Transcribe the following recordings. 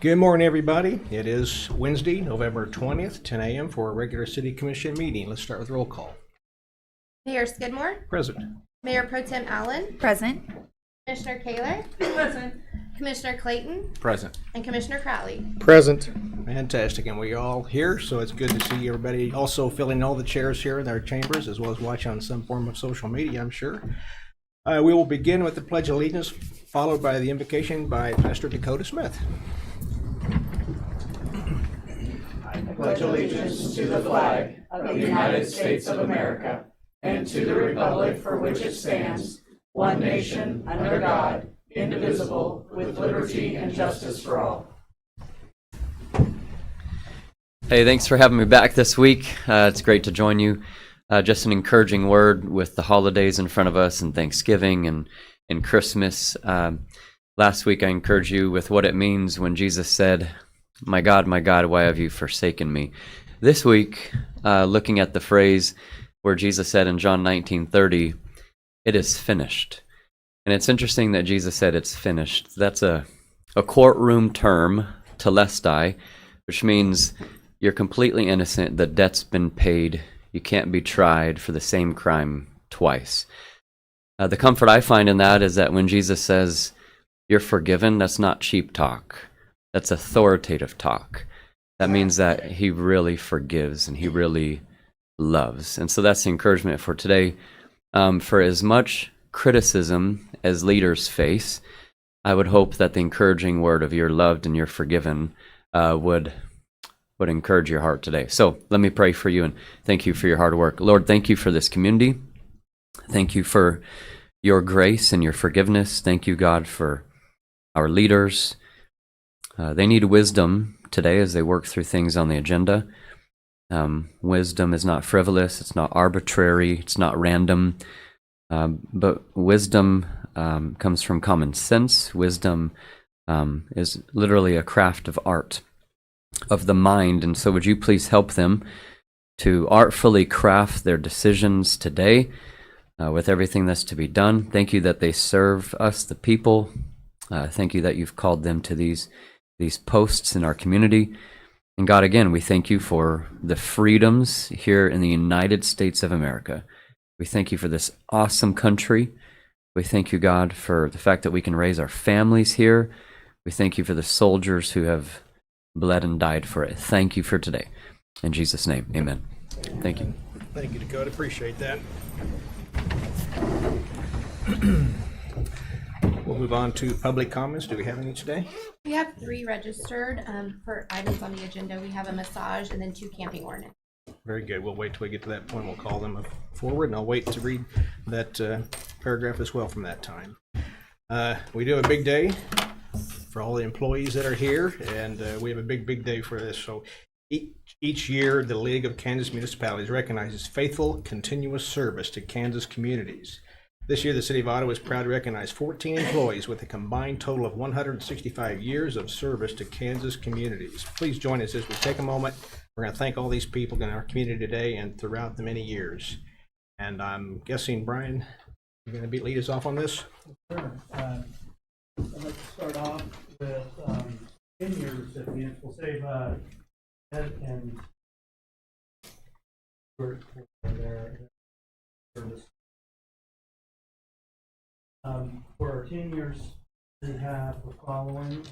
Good morning, everybody. It is Wednesday, November 20th, 10 a.m. for a regular City Commission meeting. Let's start with roll call. Mayor Skidmore, Present. Mayor Pro Tem Allen, Present. Commissioner Kaler, present, Commissioner Clayton, Present. and Commissioner Crowley. Present. Fantastic. And we're all here, so it's good to see everybody also filling all the chairs here in our chambers, as well as watching on some form of social media, I'm sure. We will begin with the Pledge of Allegiance, followed by the invocation by Pastor Dakota Smith. I pledge allegiance to the flag of the United States of America and to the republic for which it stands, one nation, under God, indivisible, with liberty and justice for all. Hey, thanks for having me back this week. It's great to join you. Just an encouraging word with the holidays in front of us and Thanksgiving and Christmas. Last week I encouraged you with what it means when Jesus said, my, why have you forsaken me?" This week, looking at the phrase where Jesus said in John 19:30, "It is finished." And it's interesting that Jesus said it's finished. That's a courtroom term, telestai, which means you're completely innocent, the debt's been paid, you can't be tried for the same crime twice. The comfort I find in that is that when Jesus says you're forgiven, that's not cheap talk. That's authoritative talk. That means that he really forgives and he really loves. And so that's the encouragement for today. For as much criticism as leaders face, I would hope that the encouraging word of "you're loved and you're forgiven" would encourage your heart today. So let me pray for you and thank you for your hard work. Lord, thank you for this community. Thank you for your grace and your forgiveness. Thank you, God, for our leaders. They need wisdom today as they work through things on the agenda. Wisdom is not frivolous, it's not arbitrary, it's not random, but wisdom comes from common sense. Wisdom is literally a craft of art, of the mind, and so would you please help them to artfully craft their decisions today with everything that's to be done. Thank you that they serve us, the people. Thank you that you've called them to these posts in our community. And God, again, we thank you for the freedoms here in the United States of America. We thank you for this awesome country. We thank you, God, for the fact that we can raise our families here. We thank you for the soldiers who have bled and died for it. Thank you for today. In Jesus' name, amen. Thank you. Thank you, Dakota. Appreciate that. We'll move on to public comments. Do we have any today? We have 3 registered for items on the agenda. We have a massage and then 2 camping ordinance. Very good. We'll wait till we get to that point. We'll call them forward, and I'll wait to read that paragraph as well from that time. We do have a big day for all the employees that are here, and we have a big day for this. So each year, the League of Kansas Municipalities recognizes faithful, continuous service to Kansas communities. This year, the City of Ottawa is proud to recognize 14 employees with a combined total of 165 years of service to Kansas communities. Please join us as we take a moment. We're going to thank all these people in our community today and throughout the many years. And I'm guessing, Brian, you're going to lead us off on this? Sure. I'd like to start off with 10-year recipients. We'll save Ed and Stuart for their service. For our 10 years, we have the following.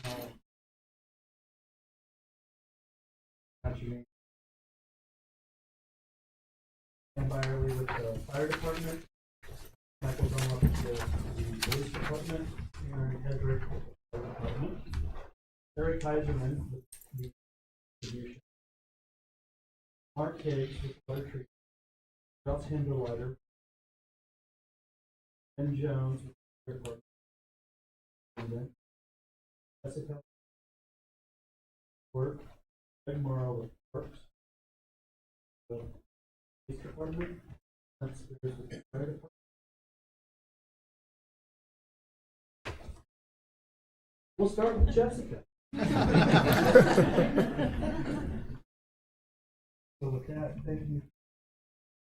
And Byerly with the fire department, Michael Dunlop with the police department, Aaron Hedrick with the fire department, Eric Heiserman with the distribution, Mark Higgs with the water treatment, Ralph Hinderleiter, Ben Jones with the fire department, Jessica Work, Greg Morrow with Works, the police department, that's the fire department. We'll start with Jessica. So with that, thank you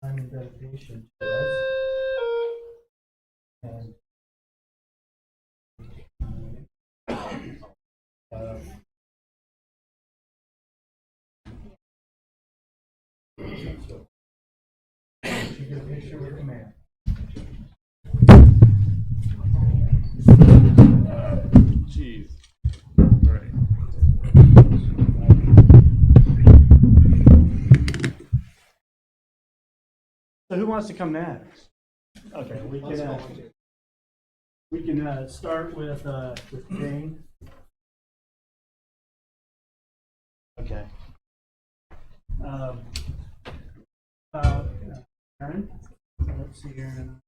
for time and dedication to us. And sure with the mayor. Jeez. All right. So who wants to come next? Okay, we can start with Jane. Okay. Aaron, let's see here.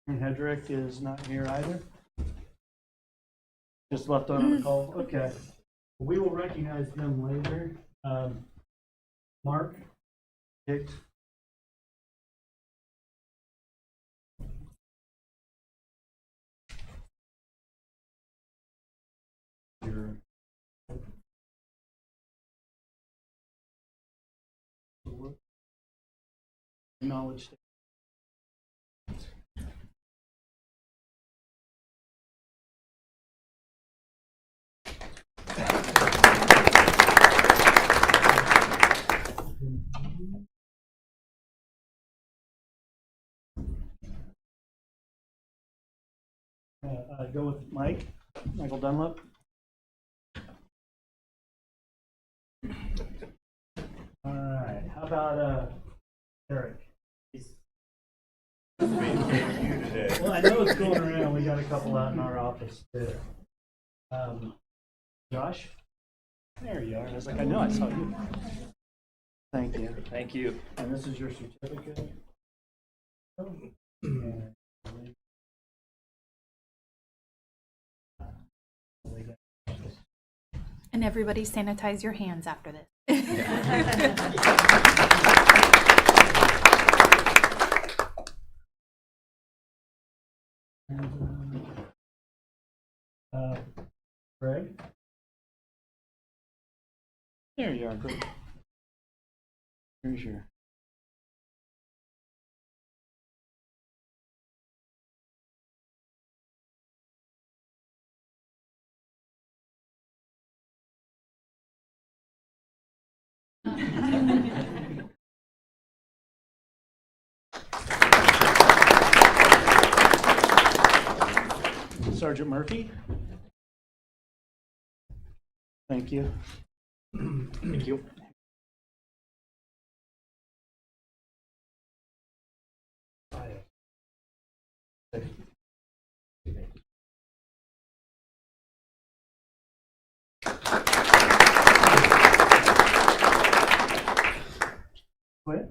Aaron Hedrick is not here either. Just left on the call. Okay. We will recognize them later. Mark, Dick. Your knowledge. Go with Michael Dunlap. All right, how about Eric? Well, I know it's going around. We got a couple out in our office too. Josh? There you are. I was like, I know I saw you. Thank you. Thank you. And this is your certificate. And- And everybody sanitize your hands after this. Greg? There you are, Greg. Here's your. Sergeant Murphy? Thank you. Thank you. Quit.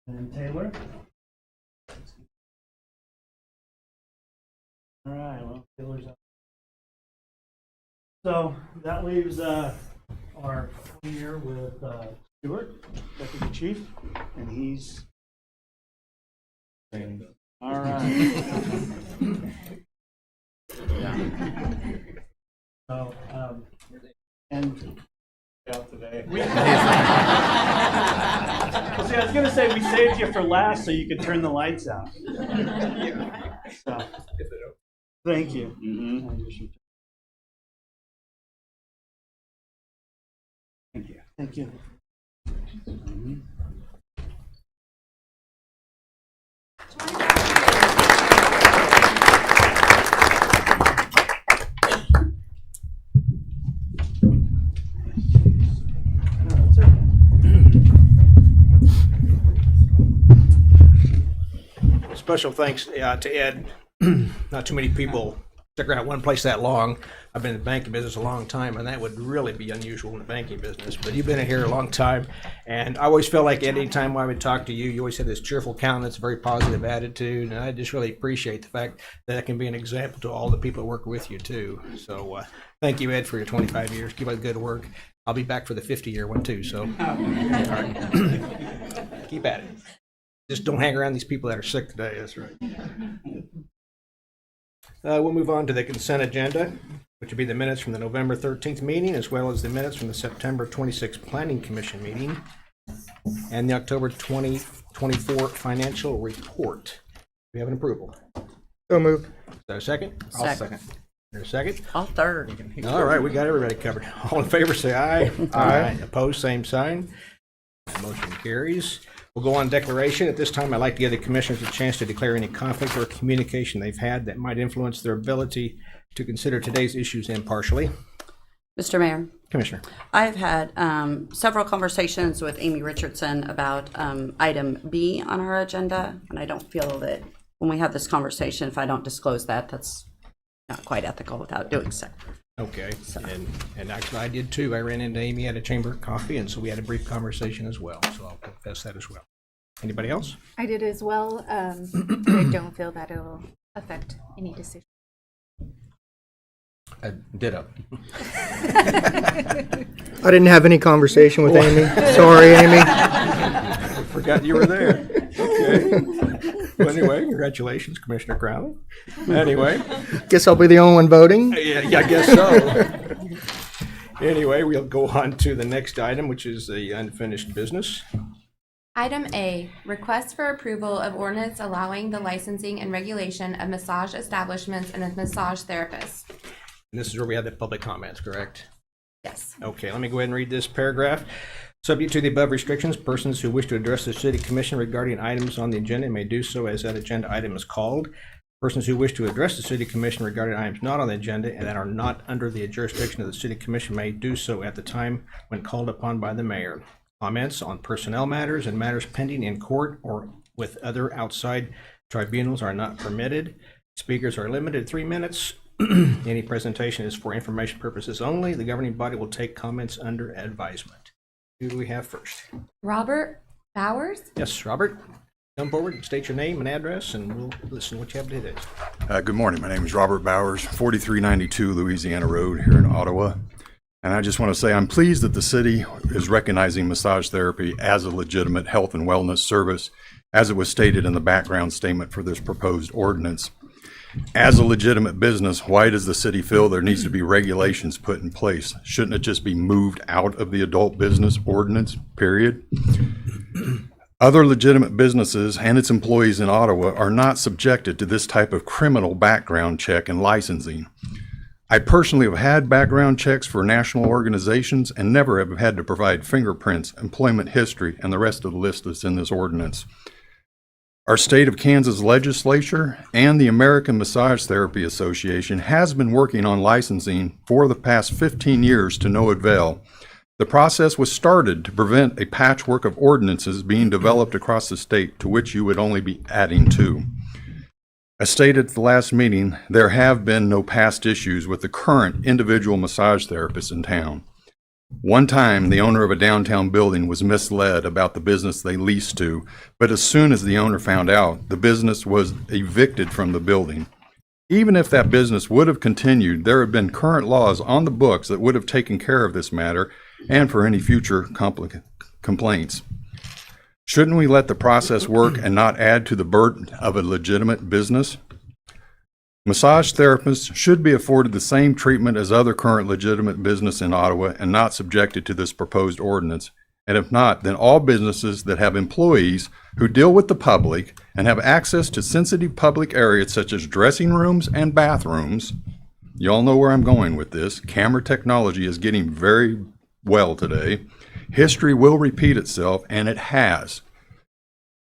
And Taylor. All right, well, Taylor's up. So that leaves our year with Stuart, Deputy Chief, and he's. All right. So, and Out today. well, see, I was gonna say we saved you for last so you could turn the lights out. So, thank you. Thank you. Thank you. Special thanks to Ed. Not too many people stick around one place that long. I've been in the banking business a long time, and that would really be unusual in the banking business. But you've been in here a long time, and I always felt like any time I would talk to you, you always had this cheerful countenance, very positive attitude, and I just really appreciate the fact that I can be an example to all the people that work with you too. So thank you, Ed, for your 25 years. Keep up the good work. I'll be back for the 50-year one too. So all right. Keep at it. Just don't hang around these people that are sick today. That's right. We'll move on to the consent agenda, which will be the minutes from the November 13th meeting, as well as the minutes from the September 26th Planning Commission meeting. and the October 2024 financial report. We have an approval. So moved. Is there a second? I'll second. Is there a second? I'll third. All right, we got everybody covered. All in favor, say aye. Aye. Opposed, same sign. Motion carries. We'll go on declaration. At this time, I'd like to give the commissioners a chance to declare any conflict or communication they've had that might influence their ability to consider today's issues impartially. Mr. Mayor, Commissioner. I've had several conversations with Amy Richardson about item B on our agenda, and I don't feel that when we have this conversation, if I don't disclose that, that's not quite ethical without doing so. Okay, and actually I did too. I ran into Amy at a chamber of coffee, and so we had a brief conversation as well, so I'll confess that as well. Anybody else? I did as well. I don't feel that it will affect any decision. Ditto. I didn't have any conversation with Amy. Sorry, Amy. Forgot you were there. Okay. Well, anyway, congratulations, Commissioner Crowley. Anyway. Guess I'll be the only one voting. Yeah, I guess so. Anyway, we'll go on to the next item, which is the unfinished business. Item A, request for approval of ordinance allowing the licensing and regulation of massage establishments and of massage therapists. And this is where we have the public comments, correct? Yes. Okay, let me go ahead and read this paragraph. Subject to the above restrictions, persons who wish to address the city commission regarding items on the agenda may do so as that agenda item is called. Persons who wish to address the city commission regarding items not on the agenda and that are not under the jurisdiction of the city commission may do so at the time when called upon by the mayor. Comments on personnel matters and matters pending in court or with other outside tribunals are not permitted. Speakers are limited to 3 minutes. Any presentation is for information purposes only. The governing body will take comments under advisement. Who do we have first? Robert Bowers? Yes, Robert, come forward, state your name and address, and we'll listen to what you have to today. Good morning. My name is Robert Bowers, 4392 Louisiana Road here in Ottawa. And I just want to say I'm pleased that the city is recognizing massage therapy as a legitimate health and wellness service, as it was stated in the background statement for this proposed ordinance. As a legitimate business, why does the city feel there needs to be regulations put in place? Shouldn't it just be moved out of the adult business ordinance, period? Other legitimate businesses and its employees in Ottawa are not subjected to this type of criminal background check and licensing. I personally have had background checks for national organizations and never have had to provide fingerprints, employment history, and the rest of the list that's in this ordinance. Our state of Kansas legislature and the American Massage Therapy Association has been working on licensing for the past 15 years to no avail. The process was started to prevent a patchwork of ordinances being developed across the state to which you would only be adding to. As stated at the last meeting, there have been no past issues with the current individual massage therapists in town. One time, the owner of a downtown building was misled about the business they leased to, but as soon as the owner found out, the business was evicted from the building. Even if that business would have continued, there have been current laws on the books that would have taken care of this matter and for any future complaints. Shouldn't we let the process work and not add to the burden of a legitimate business? Massage therapists should be afforded the same treatment as other current legitimate business in Ottawa and not subjected to this proposed ordinance. And if not, then all businesses that have employees who deal with the public and have access to sensitive public areas such as dressing rooms and bathrooms, you all know where I'm going with this. Camera technology is getting very well today. History will repeat itself, and it has.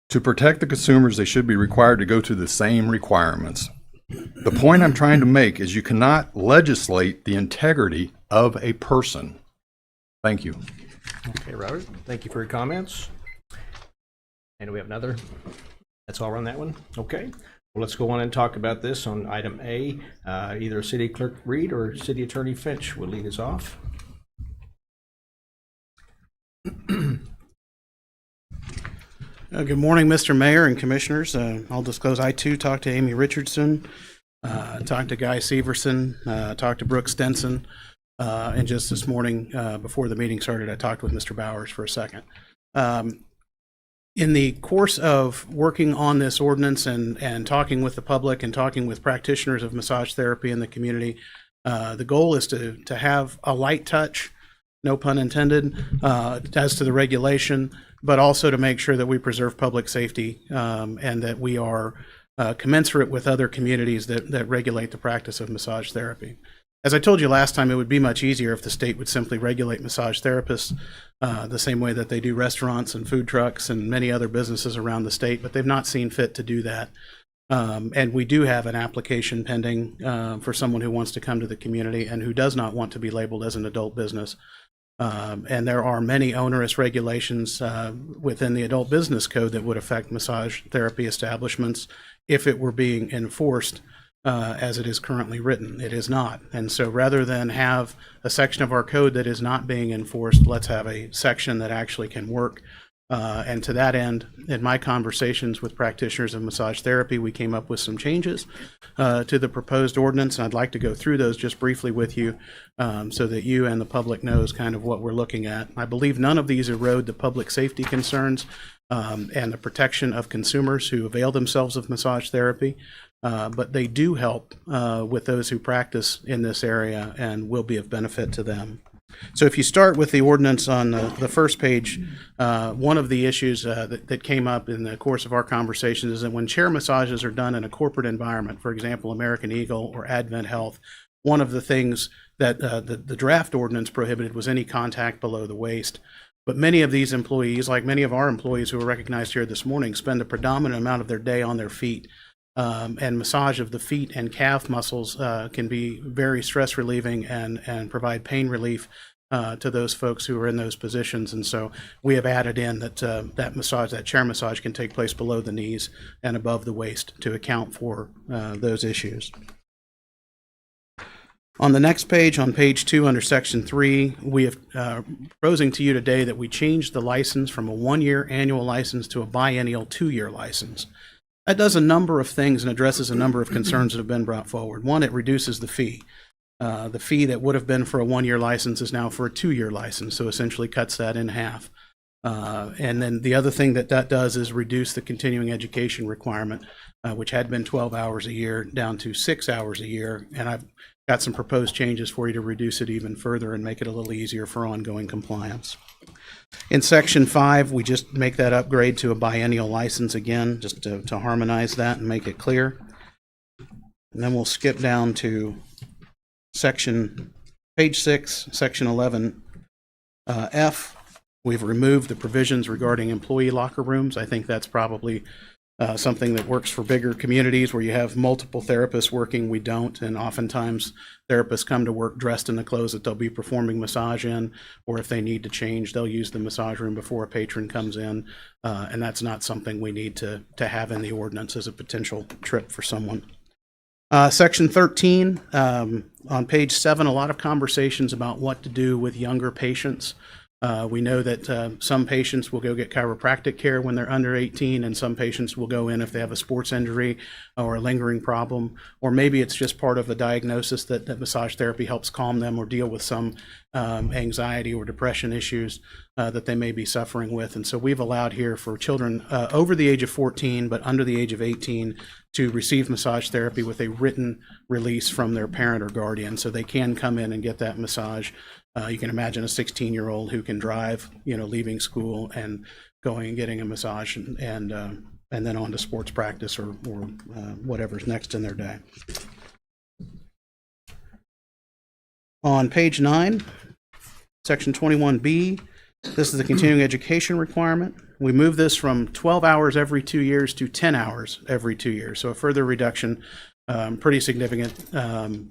To protect the consumers, they should be required to go through the same requirements. The point I'm trying to make is you cannot legislate the integrity of a person. Thank you. Okay, Robert, thank you for your comments. And we have another? That's all on that one? Okay. Well, let's go on and talk about this on item A. Either City Clerk Reed or City Attorney Finch will lead us off. Good morning, Mr. Mayor and Commissioners. I'll disclose I too talked to Amy Richardson, talked to Guy Severson, talked to Brooke Stenson, and just this morning before the meeting started, I talked with Mr. Bowers for a second. In the course of working on this ordinance and talking with the public and talking with practitioners of massage therapy in the community, the goal is to have a light touch no pun intended, as to the regulation, but also to make sure that we preserve public safety and that we are commensurate with other communities that regulate the practice of massage therapy. As I told you last time, it would be much easier if the state would simply regulate massage therapists the same way that they do restaurants and food trucks and many other businesses around the state, but they've not seen fit to do that. And we do have an application pending for someone who wants to come to the community and who does not want to be labeled as an adult business. And there are many onerous regulations within the adult business code that would affect massage therapy establishments if it were being enforced as it is currently written. It is not. And so rather than have a section of our code that is not being enforced, let's have a section that actually can work. And to that end, in my conversations with practitioners of massage therapy, we came up with some changes to the proposed ordinance. And I'd like to go through those just briefly with you so that you and the public knows kind of what we're looking at. I believe none of these erode the public safety concerns and the protection of consumers who avail themselves of massage therapy. But they do help with those who practice in this area and will be of benefit to them. So if you start with the ordinance on the first page, one of the issues that came up in the course of our conversations is that when chair massages are done in a corporate environment, for example, American Eagle or Advent Health, one of the things that the draft ordinance prohibited was any contact below the waist. But many of these employees, like many of our employees who were recognized here this morning, spend a predominant amount of their day on their feet. And massage of the feet and calf muscles can be very stress relieving and provide pain relief to those folks who are in those positions. And so we have added in that that chair massage can take place below the knees and above the waist to account for those issues. On the next page, on page 2 under section 3, we have proposing to you today that we change the license from a 1-year annual license to a biennial 2-year license. That does a number of things and addresses a number of concerns that have been brought forward. One, it reduces the fee. The fee that would have been for a 1-year license is now for a 2-year license, so essentially cuts that in half. And then the other thing that does is reduce the continuing education requirement, which had been 12 hours a year down to 6 hours a year. And I've got some proposed changes for you to reduce it even further and make it a little easier for ongoing compliance. In section 5, we just make that upgrade to a biennial license again, just to harmonize that and make it clear. And then we'll skip down to page 6, section 11, F. We've removed the provisions regarding employee locker rooms. I think that's probably something that works for bigger communities where you have multiple therapists working. We don't, and oftentimes therapists come to work dressed in the clothes that they'll be performing massage in, or if they need to change, they'll use the massage room before a patron comes in, and that's not something we need to have in the ordinance as a potential trip for someone. Section 13, on page 7, a lot of conversations about what to do with younger patients. We know that some patients will go get chiropractic care when they're under 18, and some patients will go in if they have a sports injury or a lingering problem, or maybe it's just part of a diagnosis that massage therapy helps calm them or deal with some anxiety or depression issues that they may be suffering with. And so we've allowed here for children over the age of 14 but under the age of 18 to receive massage therapy with a written release from their parent or guardian, so they can come in and get that massage. You can imagine a 16-year-old who can drive, leaving school and going and getting a massage and then on to sports practice or whatever's next in their day. On page 9, section 21B, this is the continuing education requirement. We move this from 12 hours every 2 years to 10 hours every 2 years, so a further reduction. Pretty significant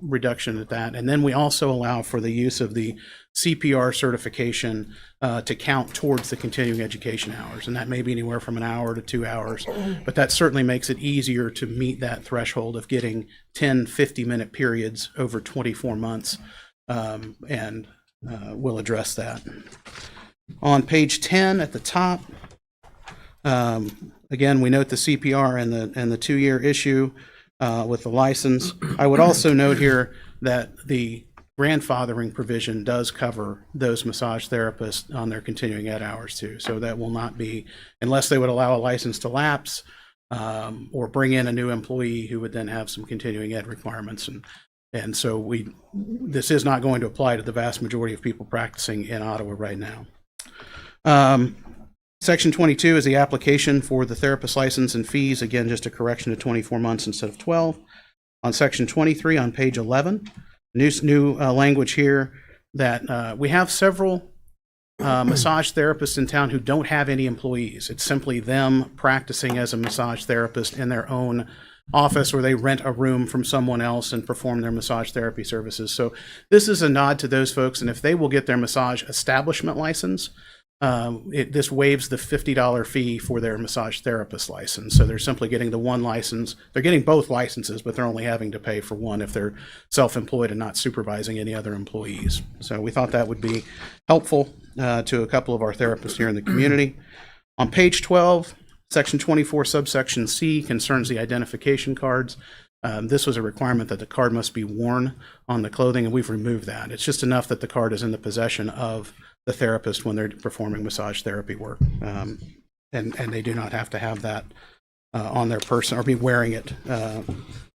reduction at that. And then we also allow for the use of the CPR certification to count towards the continuing education hours. And that may be anywhere from an hour to 2 hours, but that certainly makes it easier to meet that threshold of getting 10 50-minute periods over 24 months. And we'll address that. On page 10 at the top, again, we note the CPR and the 2-year issue. With the license. I would also note here that the grandfathering provision does cover those massage therapists on their continuing ed hours too. So that will not be, unless they would allow a license to lapse or bring in a new employee who would then have some continuing ed requirements. And And so this is not going to apply to the vast majority of people practicing in Ottawa right now. Section 22 is the application for the therapist license and fees. Again, just a correction to 24 months instead of 12. On section 23 on page 11, new language here that we have several massage therapists in town who don't have any employees. It's simply them practicing as a massage therapist in their own office, or they rent a room from someone else and perform their massage therapy services. So this is a nod to those folks, and if they will get their massage establishment license, this waives the $50 fee for their massage therapist license. So they're simply getting the one license. They're getting both licenses, but they're only having to pay for one if they're self-employed and not supervising any other employees. So we thought that would be helpful to a couple of our therapists here in the community. On page 12, section 24, subsection C concerns the identification cards. This was a requirement that the card must be worn on the clothing, and we've removed that. It's just enough that the card is in the possession of the therapist when they're performing massage therapy work. And they do not have to have that on their person or be wearing it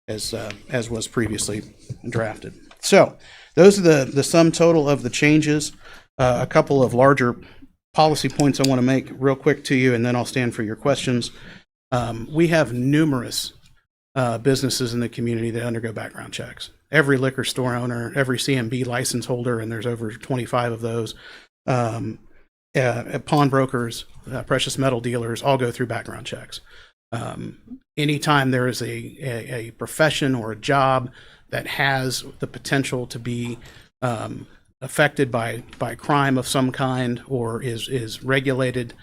as was previously drafted. So those are the sum total of the changes. A couple of larger policy points I want to make real quick to you, and then I'll stand for your questions. We have numerous businesses in the community that undergo background checks. Every liquor store owner, every CMB license holder, and there's over 25 of those, pawnbrokers, precious metal dealers, all go through background checks. Anytime there is a profession or a job that has the potential to be affected by crime of some kind or is regulated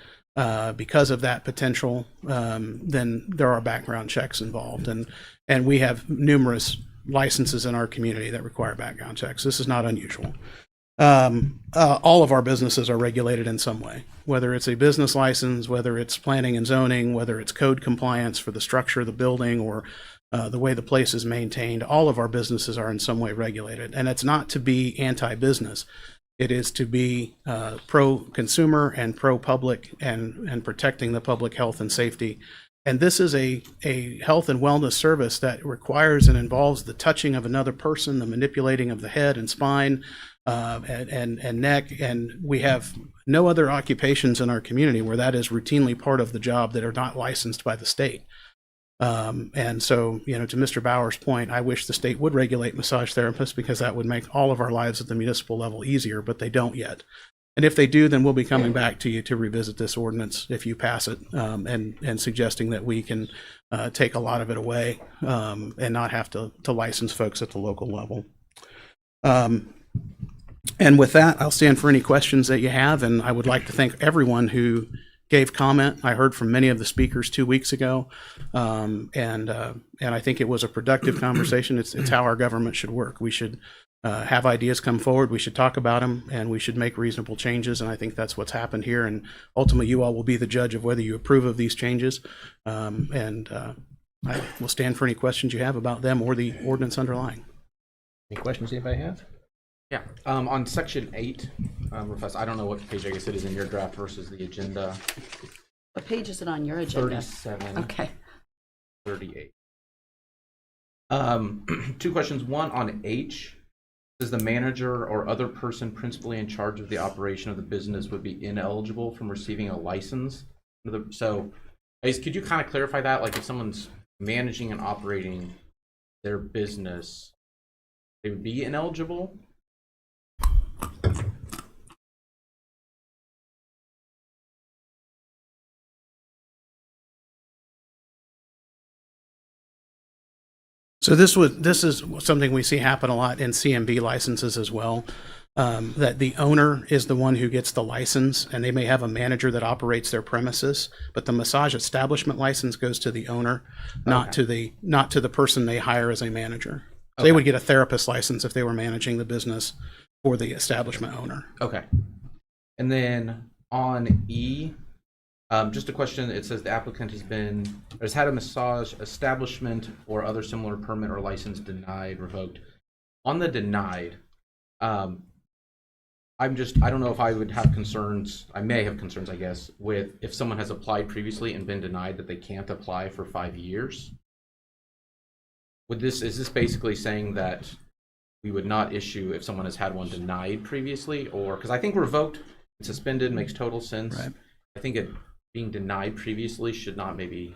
because of that potential, then there are background checks involved. And we have numerous licenses in our community that require background checks. This is not unusual. All of our businesses are regulated in some way, whether it's a business license, whether it's planning and zoning, whether it's code compliance for the structure of the building or the way the place is maintained. All of our businesses are in some way regulated. And it's not to be anti-business. It is to be pro-consumer and pro-public and protecting the public health and safety. And this is a health and wellness service that requires and involves the touching of another person, the manipulating of the head and spine and neck. And we have no other occupations in our community where that is routinely part of the job that are not licensed by the state. And so, to Mr. Bauer's point, I wish the state would regulate massage therapists because that would make all of our lives at the municipal level easier, but they don't yet. And if they do, then we'll be coming back to you to revisit this ordinance if you pass it, and suggesting that we can take a lot of it away and not have to license folks at the local level. And with that, I'll stand for any questions that you have, and I would like to thank everyone who gave comment. I heard from many of the speakers 2 weeks ago, and I think it was a productive conversation. It's how our government should work. We should have ideas come forward. We should talk about them, and we should make reasonable changes. And I think that's what's happened here. And ultimately, you all will be the judge of whether you approve of these changes. I will stand for any questions you have about them or the ordinance underlying. Any questions anybody have? Yeah, on section 8, Professor, I don't know what page, I guess it is in your draft versus the agenda. What page is it on your agenda? 37. Okay. 38. 2 questions. One on H. Says the manager or other person principally in charge of the operation of the business would be ineligible from receiving a license. So, I guess, could you kind of clarify that? Like if someone's managing and operating their business, they would be ineligible? So this is something we see happen a lot in CMB licenses as well, that the owner is the one who gets the license, and they may have a manager that operates their premises, but the massage establishment license goes to the owner, not to the person they hire as a manager. So they would get a therapist license if they were managing the business for the establishment owner. Okay. And then on E, just a question. It says the applicant has had a massage establishment or other similar permit or license denied, revoked. On the denied, I don't know if I would have concerns. I may have concerns, I guess, with if someone has applied previously and been denied that they can't apply for 5 years. Is this basically saying that we would not issue if someone has had one denied previously, or because I think revoked and suspended makes total sense. Right. I think it being denied previously should not maybe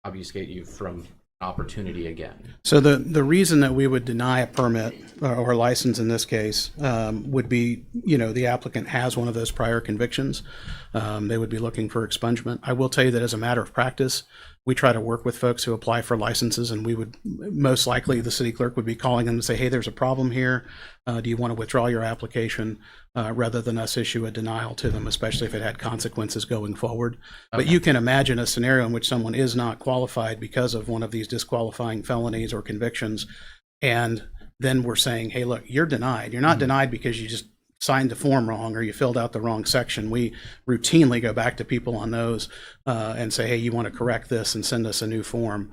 obfuscate you from an opportunity again. So the reason that we would deny a permit or license in this case would be, the applicant has one of those prior convictions. They would be looking for expungement. I will tell you that as a matter of practice, we try to work with folks who apply for licenses, and we would most likely, the city clerk would be calling them to say, hey, there's a problem here. Do you want to withdraw your application, rather than us issue a denial to them, especially if it had consequences going forward. But you can imagine a scenario in which someone is not qualified because of one of these disqualifying felonies or convictions, and then we're saying, hey, look, you're denied. You're not denied because you just signed the form wrong or you filled out the wrong section. We routinely go back to people on those and say, hey, you want to correct this and send us a new form.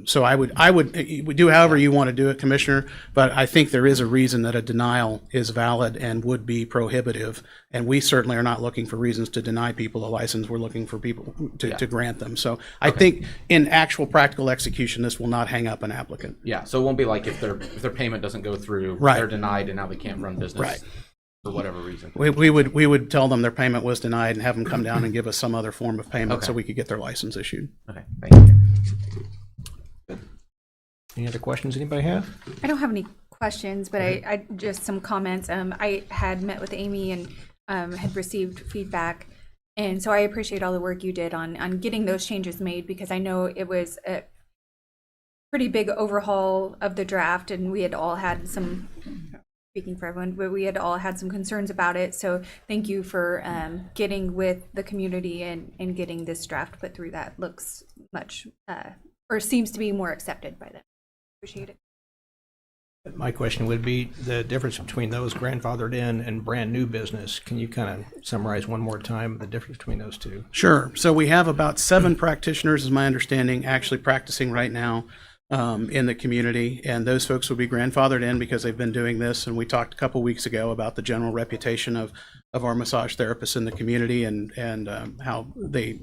So I would do however you want to do it, Commissioner, but I think there is a reason that a denial is valid and would be prohibitive. And we certainly are not looking for reasons to deny people a license. We're looking for people to grant them. So I think in actual practical execution, this will not hang up an applicant. Yeah, so it won't be like if their payment doesn't go through, Right. they're denied and now they can't run business. Right. For whatever reason. We would tell them their payment was denied and have them come down and give us some other form of payment so we could get their license issued. Okay, thank you. Any other questions anybody have? I don't have any questions, but I just some comments. I had met with Amy and had received feedback, and so I appreciate all the work you did on getting those changes made, because I know it was a pretty big overhaul of the draft, and we had all had some, speaking for everyone, but we had all had some concerns about it. So thank you for getting with the community and getting this draft put through that looks much, or seems to be more accepted by them. Appreciate it. My question would be the difference between those grandfathered in and brand new business. Can you kind of summarize one more time the difference between those two? Sure. So we have about 7 practitioners, is my understanding, actually practicing right now in the community, and those folks will be grandfathered in because they've been doing this. And we talked a couple weeks ago about the general reputation of our massage therapists in the community and how they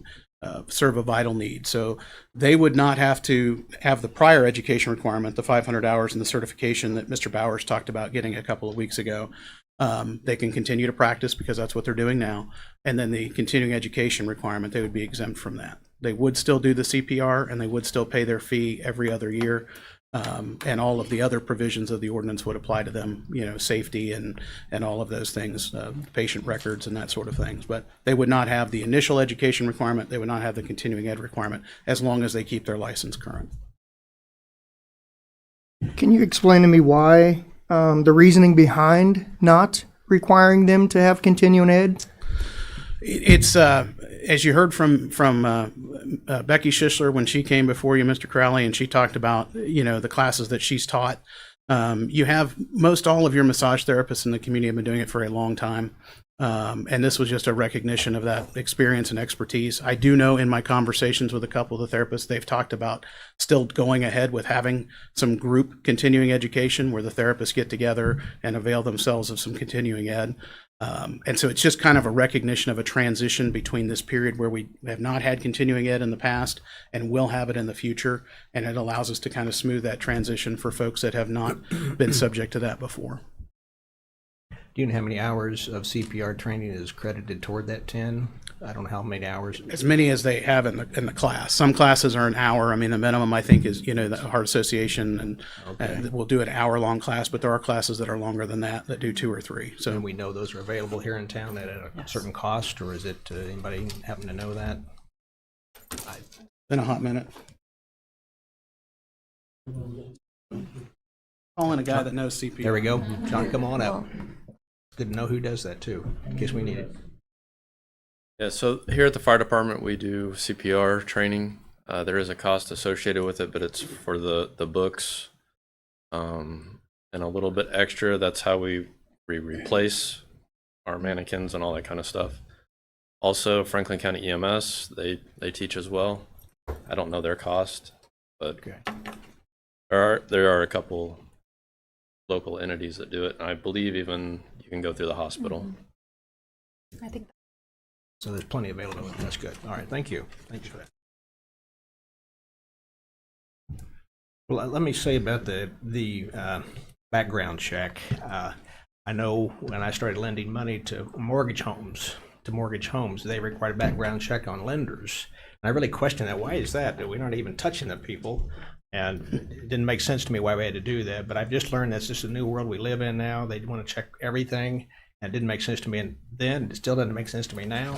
serve a vital need. So they would not have to have the prior education requirement, the 500 hours and the certification that Mr. Bowers talked about getting a couple of weeks ago. They can continue to practice because that's what they're doing now. And then the continuing education requirement, they would be exempt from that. They would still do the CPR and they would still pay their fee every other year. And all of the other provisions of the ordinance would apply to them, safety and all of those things, patient records and that sort of things. But they would not have the initial education requirement. They would not have the continuing ed requirement as long as they keep their license current. Can you explain to me why, the reasoning behind not requiring them to have continuing ed? It's as you heard from Becky Schishler when she came before you, Mr. Crowley, and she talked about the classes that she's taught. You have most all of your massage therapists in the community have been doing it for a long time, and this was just a recognition of that experience and expertise. I do know in my conversations with a couple of the therapists, they've talked about still going ahead with having some group continuing education where the therapists get together and avail themselves of some continuing ed. And so it's just kind of a recognition of a transition between this period where we have not had continuing ed in the past and will have it in the future. And it allows us to kind of smooth that transition for folks that have not been subject to that before. Do you know how many hours of CPR training is credited toward that 10? I don't know how many hours. As many as they have in the class. Some classes are an hour. I mean, the minimum I think is, the Heart Association and we'll do an hour-long class, but there are classes that are longer than that do 2 or 3. So And we know those are available here in town at a certain cost, or is it anybody happen to know that? in a hot minute. Call in a guy that knows CPR. There we go. John, come on up. Good to know who does that too, in case we need it. Yeah, so here at the fire department, we do CPR training. There is a cost associated with it, but it's for the books and a little bit extra. That's how we replace our mannequins and all that kind of stuff. Also, Franklin County EMS, they teach as well. I don't know their cost, but there are a couple local entities that do it. And I believe even you can go through the hospital. I think So there's plenty available. That's good. All right, thank you. Thanks for that. Well, let me say about the background check. I know when I started lending money to mortgage homes, they required a background check on lenders. And I really question that. Why is that? We're not even touching the people. And it didn't make sense to me why we had to do that. But I've just learned that's just a new world we live in now. They want to check everything. And it didn't make sense to me then. It still doesn't make sense to me now.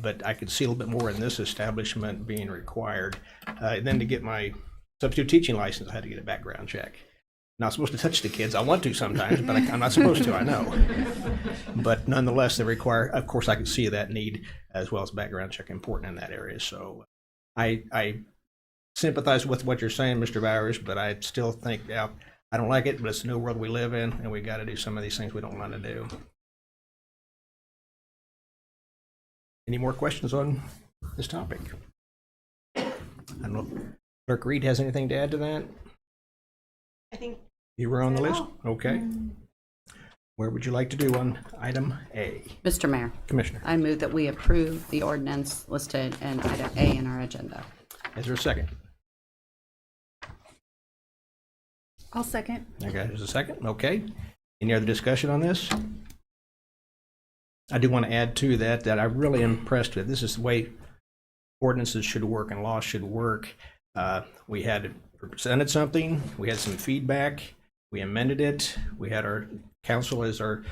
But I could see a little bit more in this establishment being required. Then to get my substitute teaching license, I had to get a background check. Not supposed to touch the kids. I want to sometimes, but I'm not supposed to, I know. But nonetheless, they require, of course, I can see that need as well as background check important in that area. So I sympathize with what you're saying, Mr. Bowers, but I still think, yeah, I don't like it, but it's the new world we live in, and we got to do some of these things we don't want to do. Any more questions on this topic? I don't know if Clerk Reed has anything to add to that? I think You were on the list? all. Okay. Where would you like to do on item A? Mr. Mayor, Commissioner, I move that we approve the ordinance listed in item A in our agenda. is there a second? I'll second. Okay, there's a second. Okay. Any other discussion on this? I do want to add to that I'm really impressed with. This is the way ordinances should work and laws should work. We had presented something, we had some feedback, we amended it, we had our council as our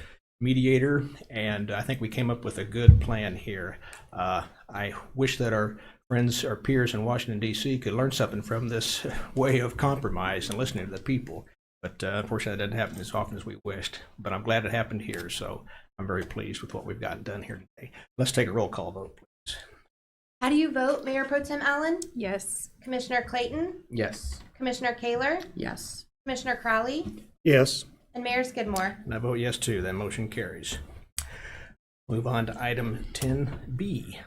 mediator, and I think we came up with a good plan here. I wish that our friends, our peers in Washington, D.C. could learn something from this way of compromise and listening to the people. But unfortunately, that doesn't happen as often as we wished. But I'm glad it happened here, so I'm very pleased with what we've gotten done here today. Let's take a roll call vote, please. How do you vote, Mayor Pro Tem Allen? Yes. Commissioner Clayton? Yes. Commissioner Kaler? Yes. Commissioner Crowley? Yes. And Mayor Skidmore? And I vote yes, too. That motion carries. Move on to item 10B.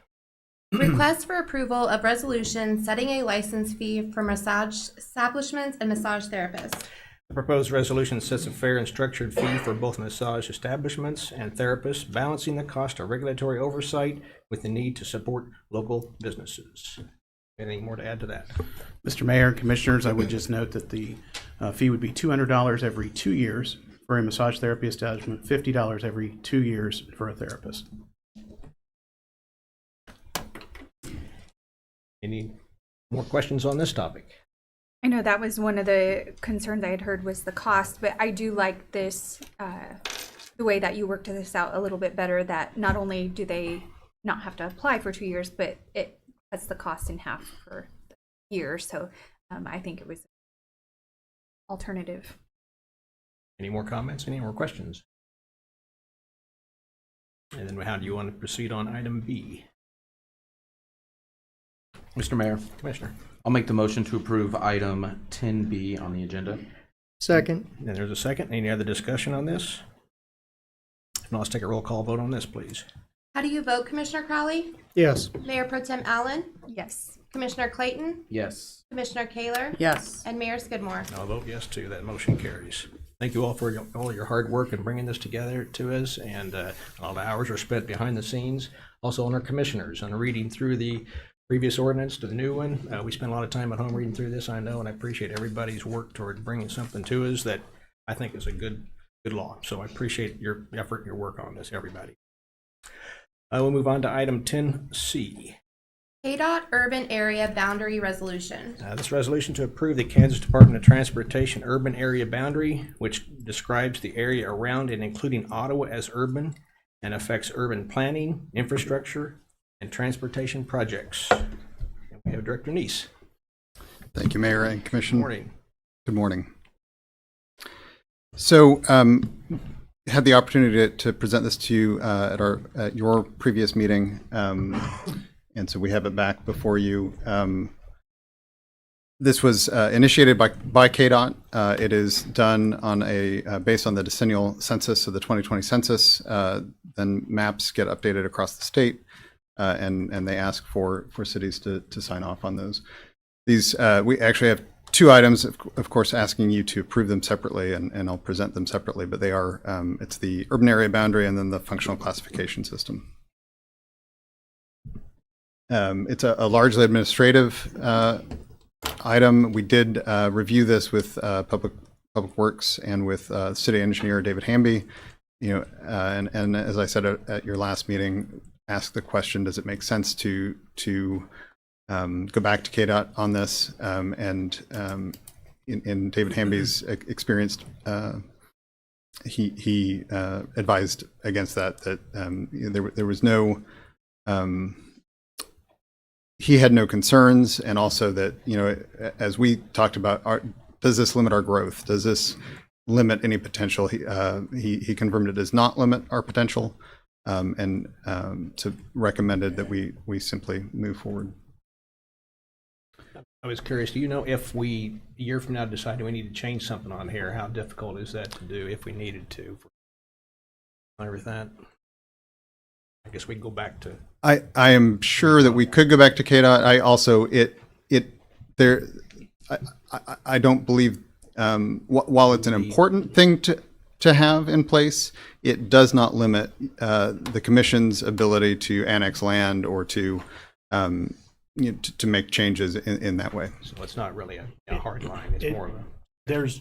Request for approval of resolution setting a license fee for massage establishments and massage therapists. The proposed resolution sets a fair and structured fee for both massage establishments and therapists, balancing the cost of regulatory oversight with the need to support local businesses. Anything more to add to that? Mr. Mayor and Commissioners, I would just note that the fee would be $200 every 2 years for a massage therapy establishment, $50 every 2 years for a therapist. Any more questions on this topic? I know that was one of the concerns I had heard was the cost, but I do like this, the way that you worked this out a little bit better, that not only do they not have to apply for 2 years, but it cuts the cost in half for the year. So I think it was alternative. Any more comments? Any more questions? And then how do you want to proceed on item B? Mr. Mayor, Commissioner. I'll make the motion to approve item 10B on the agenda. Second. And there's a second. Any other discussion on this? If not, let's take a roll call vote on this, please. How do you vote, Commissioner Crowley? Yes. Mayor Pro Tem Allen? Yes. Commissioner Clayton? Yes. Commissioner Kaler? Yes. And Mayor Skidmore? I'll vote yes, too. That motion carries. Thank you all for all your hard work in bringing this together to us, and all the hours are spent behind the scenes. Also on our commissioners, on reading through the previous ordinance to the new one. We spent a lot of time at home reading through this, I know, and I appreciate everybody's work toward bringing something to us that I think is a good law. So I appreciate your effort and your work on this, everybody. We'll move on to item 10C. KDOT Urban Area Boundary Resolution. This resolution to approve the Kansas Department of Transportation urban area boundary, which describes the area around and including Ottawa as urban and affects urban planning, infrastructure, and transportation projects. And we have Director Neese. Thank you, Mayor and Commission. Good morning. Good morning. So, had the opportunity to present this to you at your previous meeting, and so we have it back before you. This was initiated by KDOT. It is done on based on the decennial census, so the 2020 census. Then maps get updated across the state. And they ask for cities to sign off on those. These we actually have two items, of course, asking you to approve them separately, and I'll present them separately. But they are it's the urban area boundary and then the functional classification system. It's a largely administrative item. We did review this with Public Public Works and with City Engineer David Hamby. And as I said at your last meeting, ask the question: does it make sense to go back to KDOT on this? In David Hamby's experience, he advised against that. There was no. He had no concerns, and also that, as we talked about, does this limit our growth? Does this limit any potential? He confirmed it does not limit our potential, and so recommended that we simply move forward. I was curious, do you know if we, a year from now, decide we need to change something on here, how difficult is that to do if we needed to? Familiar with that? I guess we can go back to. I am sure that we could go back to KDOT. I also I don't believe while it's an important thing to have in place, it does not limit the commission's ability to annex land or to make changes in that way. So it's not really a hard line. It's more of a. There's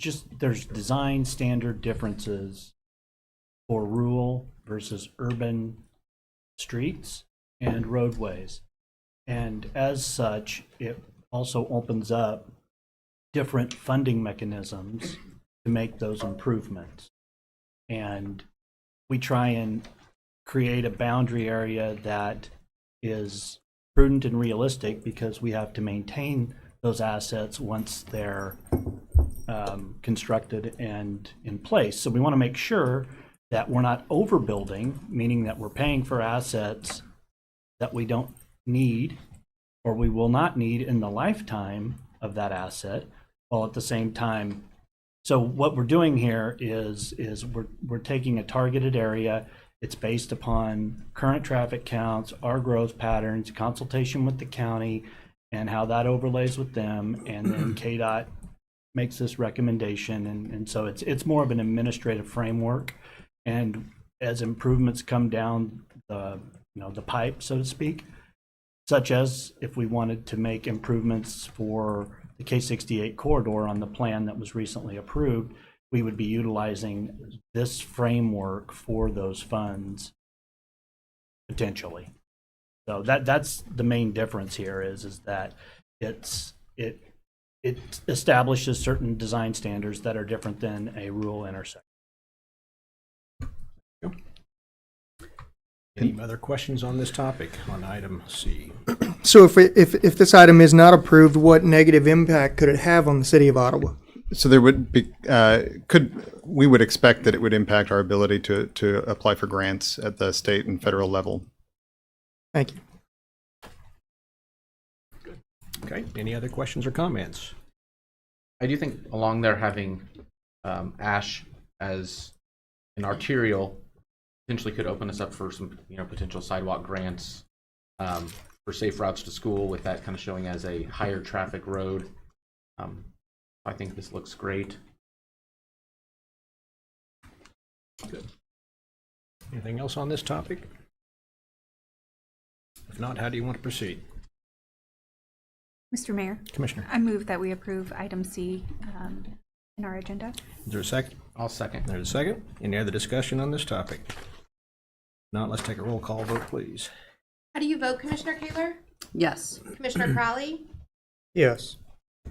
design standard differences for rural versus urban streets and roadways. And as such, it also opens up different funding mechanisms to make those improvements. And we try and create a boundary area that is prudent and realistic, because we have to maintain those assets once they're constructed and in place. So we want to make sure that we're not overbuilding, meaning that we're paying for assets that we don't need or we will not need in the lifetime of that asset, while at the same time. So what we're doing here is we're taking a targeted area. It's based upon current traffic counts, our growth patterns, consultation with the county, and how that overlays with them, and then KDOT makes this recommendation, and so it's more of an administrative framework. And as improvements come down the pipe, so to speak, such as if we wanted to make improvements for the K68 corridor on the plan that was recently approved, we would be utilizing this framework for those funds potentially. So that's the main difference here is that it establishes certain design standards that are different than a rural intersection. Any other questions on this topic on item C? So if this item is not approved, what negative impact could it have on the city of Ottawa? So there would be we would expect that it would impact our ability to apply for grants at the state and federal level. Thank you. Okay. Any other questions or comments? I do think along there having ash as an arterial potentially could open us up for some potential sidewalk grants for safe routes to school, with that kind of showing as a higher traffic road. I think this looks great. Good. Anything else on this topic? If not, how do you want to proceed? Mr. Mayor, Commissioner, I move that we approve item C in our agenda. is there a second? I'll second. There's a second. Any other discussion on this topic? Not, let's take a roll call vote, please. How do you vote, Commissioner Kaler? Yes. Commissioner Crowley? Yes.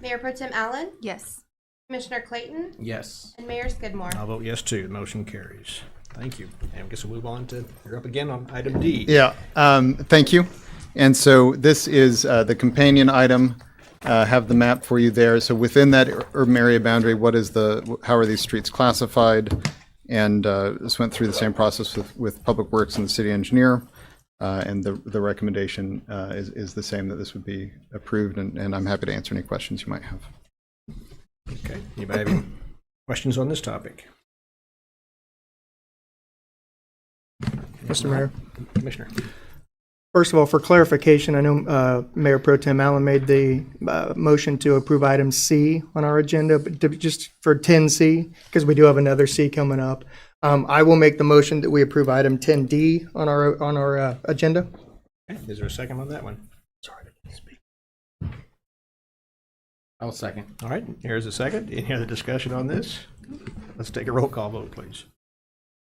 Mayor Pro Tem Allen? Yes. Commissioner Clayton? Yes. And Mayor Skidmore? I'll vote yes too. The motion carries. Thank you. And I guess we'll move on to, you're up again on item D. Yeah, thank you. And so this is the companion item. Have the map for you there. So within that urban area boundary, how are these streets classified? And this went through the same process with Public Works and the city engineer. And the recommendation is the same, that this would be approved. And I'm happy to answer any questions you might have. Okay. Anybody have any questions on this topic? Mr. Mayor. Commissioner. First of all, for clarification, I know Mayor Pro Tem Allen made the motion to approve item C on our agenda, but just for 10C, because we do have another C coming up, I will make the motion that we approve item 10D on our agenda. Okay. Is there a second on that one? Sorry. I'll second. All right, here's a second. Any other discussion on this? Let's take a roll call vote, please.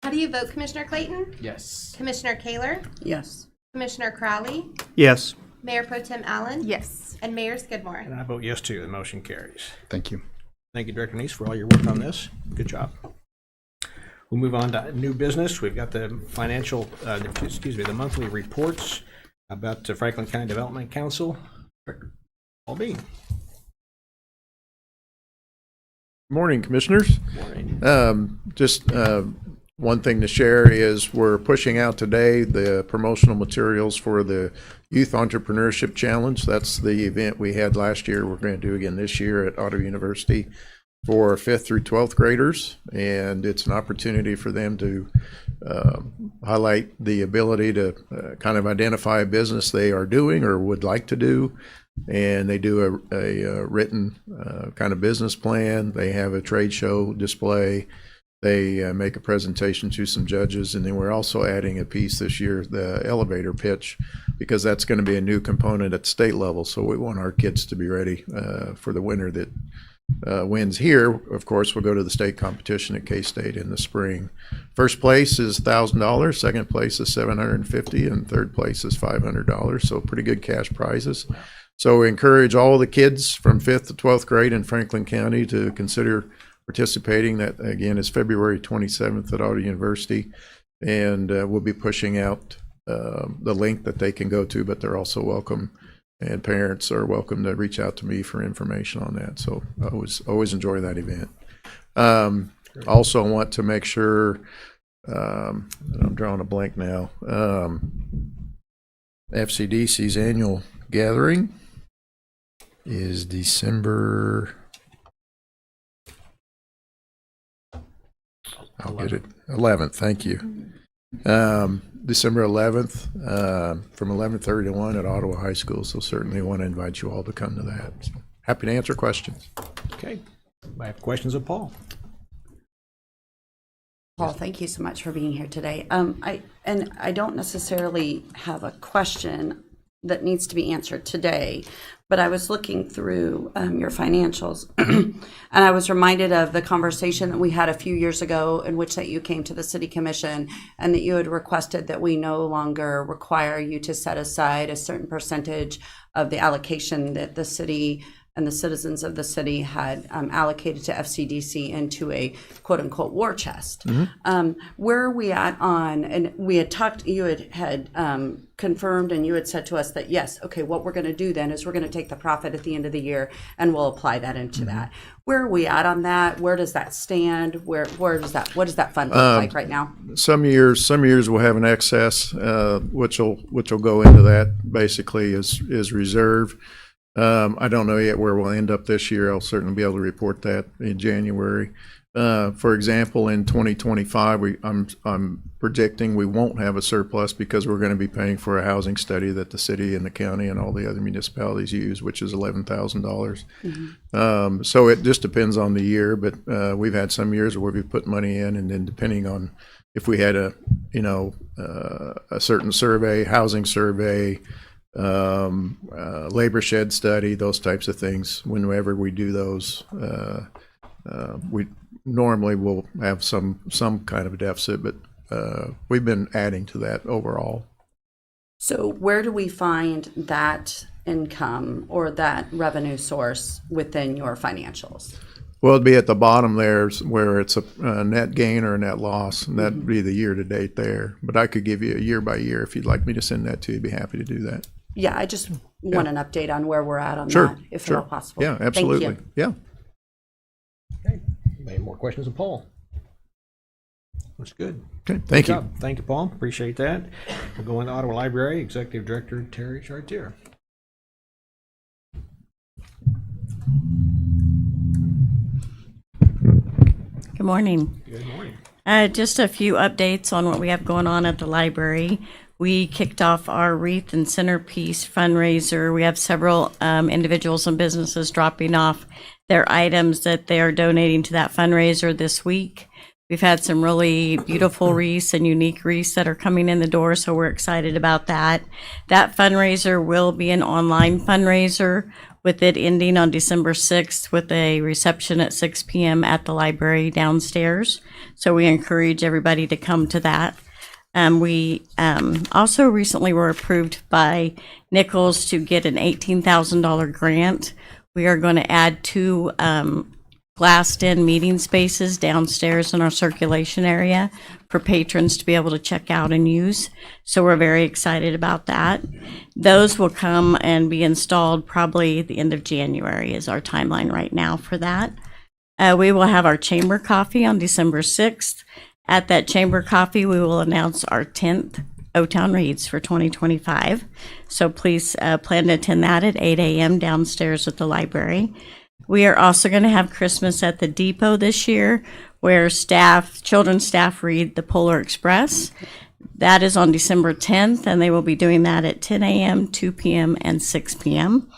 How do you vote, Commissioner Clayton? Yes. Commissioner Kaler? Yes. Commissioner Crowley? Yes. Mayor Pro Tem Allen? Yes. And Mayor Skidmore? And I vote yes too. The motion carries. Thank you. Thank you, Director Neese, for all your work on this. Good job. We'll move on to new business. We've got the the monthly reports about Franklin County Development Council. Director Paul Bean. Morning, Commissioners. Morning. Just one thing to share is we're pushing out today the promotional materials for the Youth Entrepreneurship Challenge. That's the event we had last year. We're going to do again this year at Ottawa University for 5th through 12th graders. And it's an opportunity for them to highlight the ability to kind of identify a business they are doing or would like to do. And they do a written kind of business plan. They have a trade show display. They make a presentation to some judges. And then we're also adding a piece this year, the elevator pitch, because that's going to be a new component at state level. So we want our kids to be ready for the winner that wins here. Of course, we'll go to the state competition at K-State in the spring. First place is $1,000. Second place is $750, and third place is $500. So pretty good cash prizes. So we encourage all the kids from 5th to 12th grade in Franklin County to consider participating. That, again, is February 27th at Ottawa University. And we'll be pushing out the link that they can go to, but they're also welcome, and parents are welcome to reach out to me for information on that. So I always enjoy that event. Also want to make sure, I'm drawing a blank now, FCDC's annual gathering is December, I'll get it, 11th, thank you. December 11th, from 11:30 to 1 at Ottawa High School, so certainly want to invite you all to come to that. So, happy to answer questions. Okay. I have questions of Paul. Paul, thank you so much for being here today. I don't necessarily have a question that needs to be answered today, but I was looking through your financials and I was reminded of the conversation that we had a few years ago in which that you came to the City Commission and that you had requested that we no longer require you to set aside a certain percentage of the allocation that the city and the citizens of the city had allocated to FCDC into a quote unquote war chest. Where are we at on, and we had talked, you had confirmed and you had said to us that yes, okay, what we're gonna do then is we're gonna take the profit at the end of the year and we'll apply that into that. Where are we at on that? Where does that stand? What does that fund look like right now? Some years we'll have an excess, which will go into that basically is reserve. I don't know yet where we'll end up this year. I'll certainly be able to report that in January. For example, in 2025, I'm predicting we won't have a surplus because we're going to be paying for a housing study that the city and the county and all the other municipalities use, which is $11,000. So it just depends on the year, but we've had some years where we've put money in, and then depending on if we had a certain survey, housing survey, labor shed study, those types of things, whenever we do those, we normally will have some kind of a deficit, but we've been adding to that overall. So where do we find that income or that revenue source within your financials? Well, it'd be at the bottom there where it's a net gain or a net loss, and that'd be the year to date there. But I could give you a year by year if you'd like me to send that to you. I'd be happy to do that. Yeah, I just want an update on where we're at on Sure, that, if sure. at all possible. Yeah, absolutely. Thank you. Yeah. Okay. Any more questions of Paul? That's good. Okay, thank Good you. job. Thank you, Paul. Appreciate that. We'll go into Ottawa Library, Executive Director Terry Chartier. Good morning. Good morning. Just a few updates on what we have going on at the library. We kicked off our Wreath and Centerpiece fundraiser. We have several individuals and businesses dropping off their items that they are donating to that fundraiser this week. We've had some really beautiful wreaths and unique wreaths that are coming in the door, so we're excited about that. That fundraiser will be an online fundraiser. with it ending on December 6th with a reception at 6 p.m. at the library downstairs. So we encourage everybody to come to that. We also recently were approved by Nichols to get an $18,000 grant. We are going to add 2 glassed-in meeting spaces downstairs in our circulation area for patrons to be able to check out and use. So we're very excited about that. Those will come and be installed probably at the end of January is our timeline right now for that. We will have our chamber coffee on December 6th. At that chamber coffee, we will announce our 10th O-Town Reads for 2025. So please plan to attend that at 8 a.m. downstairs at the library. We are also going to have Christmas at the Depot this year, where children's staff read the Polar Express. That is on December 10th, and they will be doing that at 10 a.m., 2 p.m., and 6 p.m.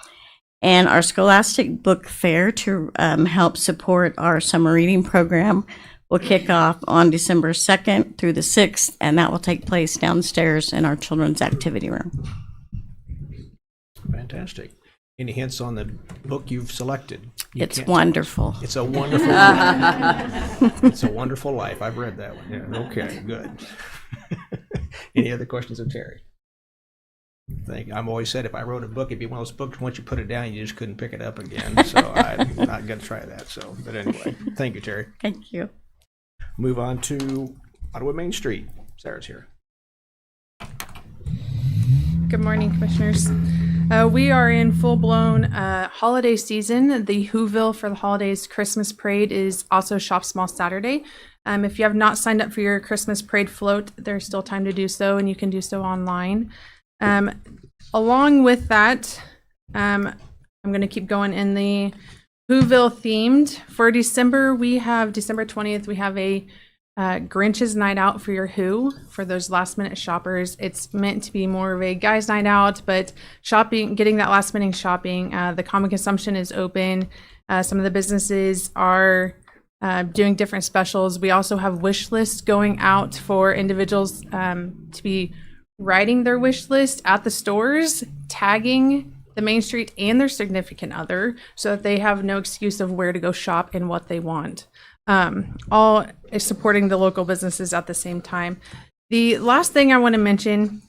And our Scholastic Book Fair to help support our summer reading program will kick off on December 2nd through the 6th, and that will take place downstairs in our children's activity room. Fantastic. Any hints on the book you've selected? It's wonderful. It's a wonderful life. It's a Wonderful Life. I've read that one. Yeah, okay, good. Any other questions of Terry? I've always said if I wrote a book, it'd be one of those books, once you put it down, you just couldn't pick it up again. So I'm not going to try that. So, but anyway, thank you, Terry. Thank you. Move on to Ottawa Main Street. Sarah's here. Good morning, Commissioners. We are in full-blown holiday season. The Whoville for the Holidays Christmas Parade is also Shop Small Saturday. If you have not signed up for your Christmas Parade float, there's still time to do so, and you can do so online. Along with that, I'm going to keep going in the Whoville themed. For December, we have December 20th, we have a Grinch's Night Out for your Who, for those last minute shoppers. It's meant to be more of a guy's night out, but getting that last minute shopping, the common consumption is open. Some of the businesses are doing different specials. We also have wish lists going out for individuals to be writing their wish list at the stores, tagging the Main Street and their significant other so that they have no excuse of where to go shop and what they want. All is supporting the local businesses at the same time. The last thing I want to mention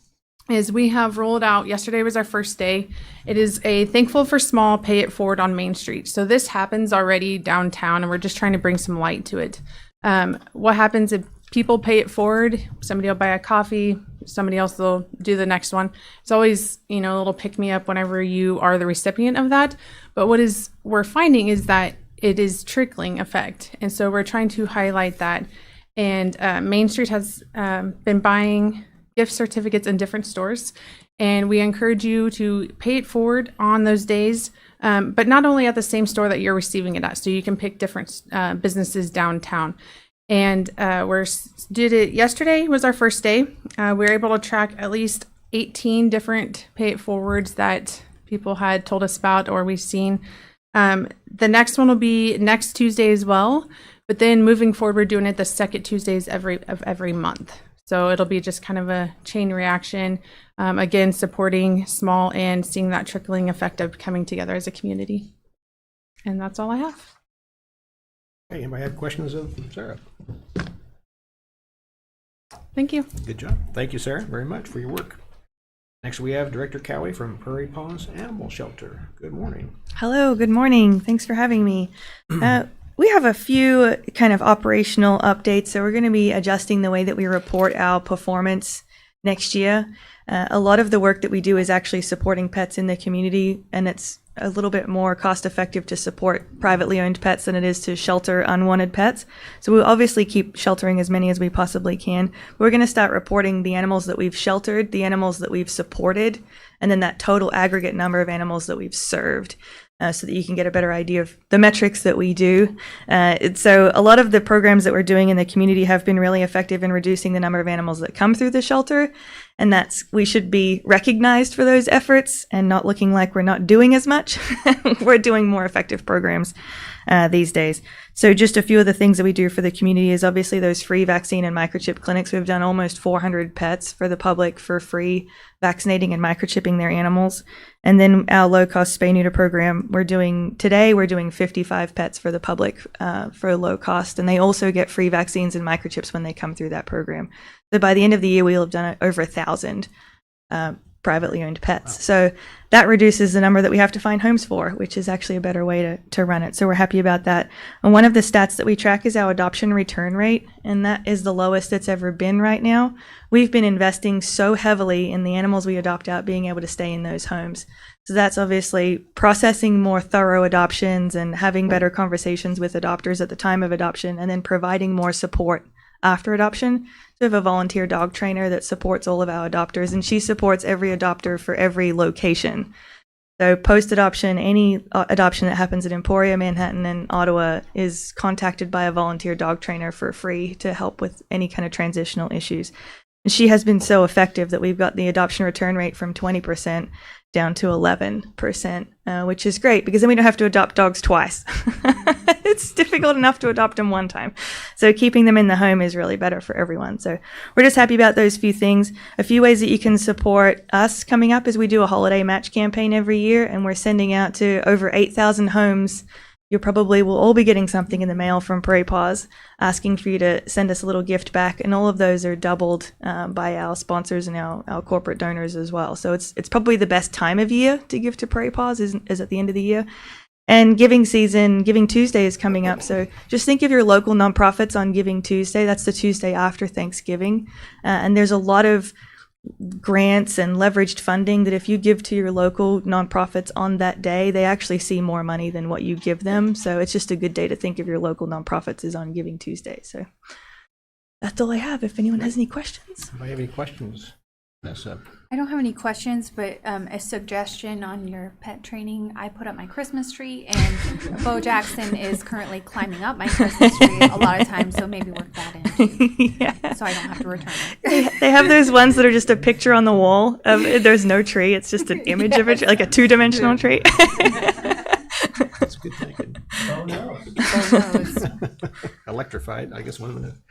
is we have rolled out, yesterday was our first day. It is a Thankful for Small, Pay It Forward on Main Street. So this happens already downtown, and we're just trying to bring some light to it. What happens if people pay it forward? Somebody will buy a coffee, somebody else will do the next one. It's always, a little pick-me-up whenever you are the recipient of that. But we're finding is that it is trickling effect. And so we're trying to highlight that. And Main Street has been buying gift certificates in different stores. And we encourage you to pay it forward on those days, but not only at the same store that you're receiving it at. So you can pick different businesses downtown. And we did it yesterday was our first day. We were able to track at least 18 different pay it forwards that people had told us about or we've seen. The next one will be next Tuesday as well, but then moving forward, we're doing it the second Tuesdays of every month. So it'll be just kind of a chain reaction, again, supporting small and seeing that trickling effect of coming together as a community. And that's all I have. Hey, anybody have questions of Sarah? Thank you. Good job. Thank you, Sarah, very much for your work. Next, we have Director Cowie from Prairie Paws Animal Shelter. Good morning. Hello, good morning. Thanks for having me. We have a few kind of operational updates. So we're going to be adjusting the way that we report our performance next year. A lot of the work that we do is actually supporting pets in the community, and it's a little bit more cost effective to support privately owned pets than it is to shelter unwanted pets. So we'll obviously keep sheltering as many as we possibly can. We're going to start reporting the animals that we've sheltered, the animals that we've supported, and then that total aggregate number of animals that we've served. So that you can get a better idea of the metrics that we do. So a lot of the programs that we're doing in the community have been really effective in reducing the number of animals that come through the shelter. And we should be recognized for those efforts and not looking like we're not doing as much. We're doing more effective programs these days. So just a few of the things that we do for the community is obviously those free vaccine and microchip clinics. We've done almost 400 pets for the public for free, vaccinating and microchipping their animals. And then our low-cost spay-neuter program, we're doing 55 pets for the public for low cost. And they also get free vaccines and microchips when they come through that program. So by the end of the year, we'll have done over 1,000 privately owned pets. Wow. So that reduces the number that we have to find homes for, which is actually a better way to run it. So we're happy about that. And one of the stats that we track is our adoption return rate, and that is the lowest it's ever been right now. We've been investing so heavily in the animals we adopt out being able to stay in those homes. So that's obviously processing more thorough adoptions and having better conversations with adopters at the time of adoption, and then providing more support after adoption. So we have a volunteer dog trainer that supports all of our adopters, and she supports every adopter for every location. So post-adoption, any adoption that happens at Emporia, Manhattan, and Ottawa is contacted by a volunteer dog trainer for free to help with any kind of transitional issues. And she has been so effective that we've got the adoption return rate from 20% down to 11%, which is great because then we don't have to adopt dogs twice. It's difficult enough to adopt them one time. So keeping them in the home is really better for everyone. So we're just happy about those few things. A few ways that you can support us coming up is we do a holiday match campaign every year, and we're sending out to over 8,000 homes. You probably will all be getting something in the mail from Prairie Paws asking for you to send us a little gift back, and all of those are doubled by our sponsors and our corporate donors as well. So it's probably the best time of year to give to Prairie Paws is at the end of the year. And Giving season, Giving Tuesday is coming up. So just think of your local nonprofits on Giving Tuesday. That's the Tuesday after Thanksgiving. And there's a lot of grants and leveraged funding that if you give to your local nonprofits on that day, they actually see more money than what you give them. So it's just a good day to think of your local nonprofits is on Giving Tuesday. So that's all I have. If anyone has any questions. Anybody have any questions? That's up. I don't have any questions, but a suggestion on your pet training. I put up my Christmas tree, and Bo Jackson is currently climbing up my Christmas tree a lot of times, so maybe work that in. Yeah. So I don't have to return it. They have those ones that are just a picture on the wall of there's no tree. It's just an image of it, like a two-dimensional tree. That's good thinking. Oh, no. Electrified, I guess one of them.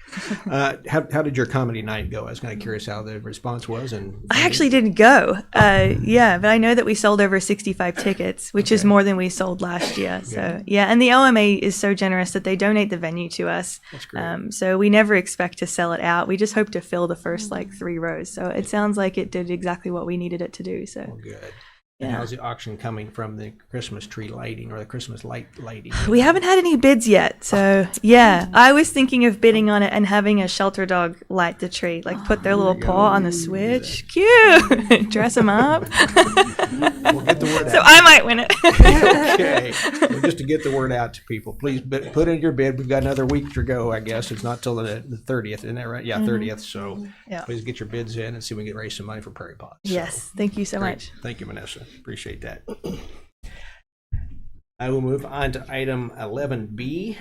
How did your comedy night go? I was kind of curious how the response was. And I actually didn't go. Yeah, but I know that we sold over 65 tickets, which is more than we sold last year. So yeah, and the OMA is so generous that they donate the venue to us. That's great. So we never expect to sell it out. We just hope to fill the first 3 rows. So it sounds like it did exactly what we needed it to do. So well, good. And how's the auction coming from the Christmas tree lighting or the Christmas light lighting? We haven't had any bids yet. So yeah, I was thinking of bidding on it and having a shelter dog light the tree, put their little paw on the switch. Cute. Dress them up. We'll get the word out. So I might win it. Okay. Well, just to get the word out to people, please put in your bid. We've got another week to go, I guess. It's not till the 30th, isn't that right? Yeah, 30th. So please get your bids in and see if we can raise some money for Prairie Paws. Yes. Thank you so much. Thank you, Vanessa. Appreciate that. I will move on to item 11B.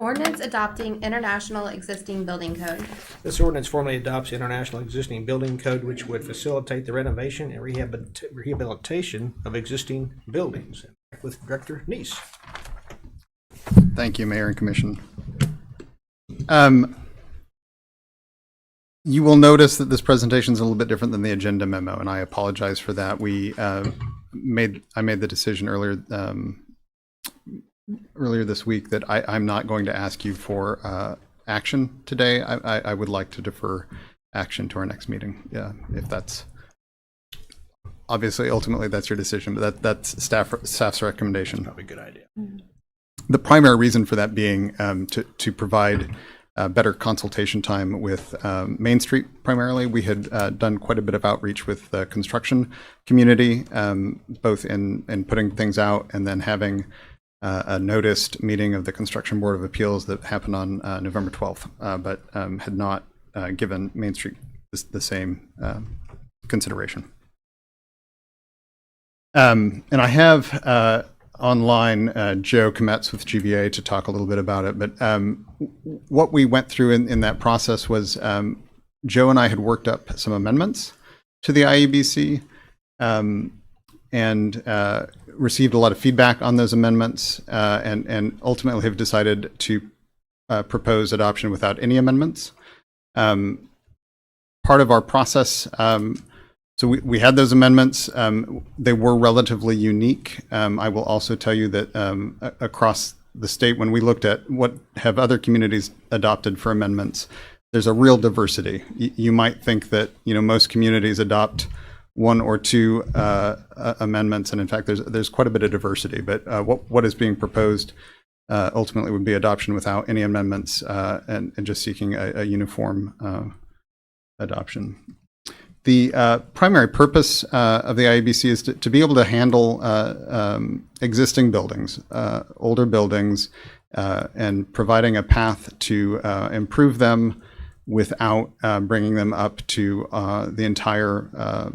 Ordinance adopting International Existing Building Code. This ordinance formally adopts International Existing Building Code, which would facilitate the renovation and rehabilitation of existing buildings. With Director Neese. Thank you, Mayor and Commission. You will notice that this presentation is a little bit different than the agenda memo, and I apologize for that. I made the decision earlier this week that I'm not going to ask you for action today. I would like to defer action to our next meeting. Yeah, if that's obviously ultimately that's your decision, but that's staff's recommendation. Probably a good idea. The primary reason for that being to provide better consultation time with Main Street primarily. We had done quite a bit of outreach with the construction community, both in putting things out and then having a noticed meeting of the Construction Board of Appeals that happened on November 12th, but had not given Main Street the same consideration. And I have online Joe Kometz with GVA to talk a little bit about it, but what we went through in that process was Joe and I had worked up some amendments to the IEBC and received a lot of feedback on those amendments and ultimately have decided to propose adoption without any amendments. Part of our process, so we had those amendments. They were relatively unique. I will also tell you that across the state, when we looked at what have other communities adopted for amendments, there's a real diversity. You might think that most communities adopt one or two amendments, and in fact, there's quite a bit of diversity. But what is being proposed ultimately would be adoption without any amendments and just seeking a uniform adoption. The primary purpose of the IEBC is to be able to handle existing buildings, older buildings, and providing a path to improve them without bringing them up to the entire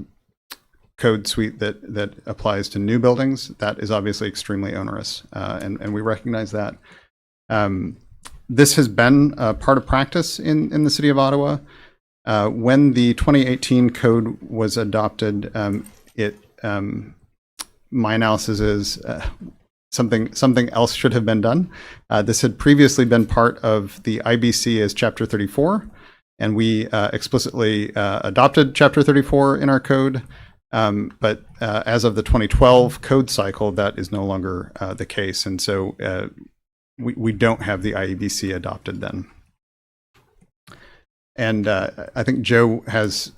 code suite that applies to new buildings. That is obviously extremely onerous, and we recognize that. This has been part of practice in the city of Ottawa. When the 2018 code was adopted, my analysis is something else should have been done. This had previously been part of the IBC as Chapter 34, and we explicitly adopted Chapter 34 in our code. But as of the 2012 code cycle, that is no longer the case, and so we don't have the IEBC adopted then. And I think Joe has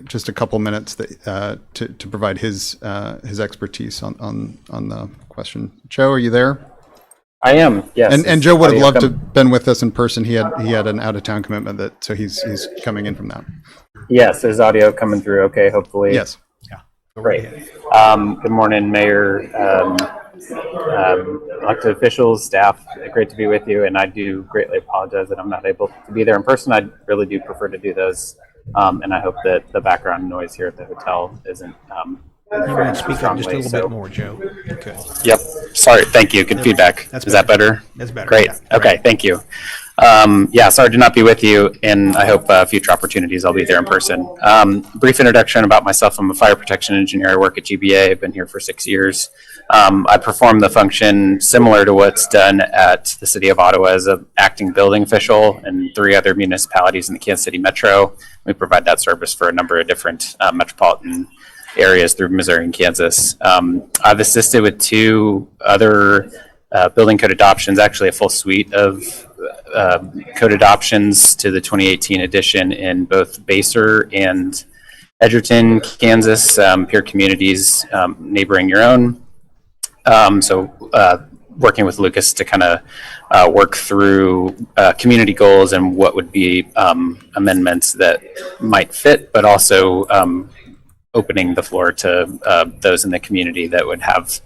just a couple minutes to provide his expertise on the question. Joe, are you there? I am. Yes. And Joe would have loved to have been with us in person. He had an out of town commitment so he's coming in from that. Yes, there's audio coming through. Okay, hopefully. Yes. Yeah. Great. Good morning, Mayor, elected officials, staff. Great to be with you, and I do greatly apologize that I'm not able to be there in person. I really do prefer to do those, and I hope that the background noise here at the hotel isn't. You might speak up just a little bit more, Joe. Okay. Yep. Sorry. Thank you. Good feedback. Is that better? That's better. Great. Yeah. Okay. Thank you. Sorry to not be with you, and I hope future opportunities I'll be there in person. Brief introduction about myself. I'm a fire protection engineer. I work at GBA. I've been here for 6 years. I perform the function similar to what's done at the City of Ottawa as an acting building official and 3 other municipalities in the Kansas City Metro. We provide that service for a number of different metropolitan areas through Missouri and Kansas. I've assisted with 2 other building code adoptions, actually a full suite of code adoptions to the 2018 edition in both Basehor and Edgerton, Kansas, peer communities neighboring your own. Working with Lucas to kind of work through community goals and what would be amendments that might fit, but also opening the floor to those in the community that would have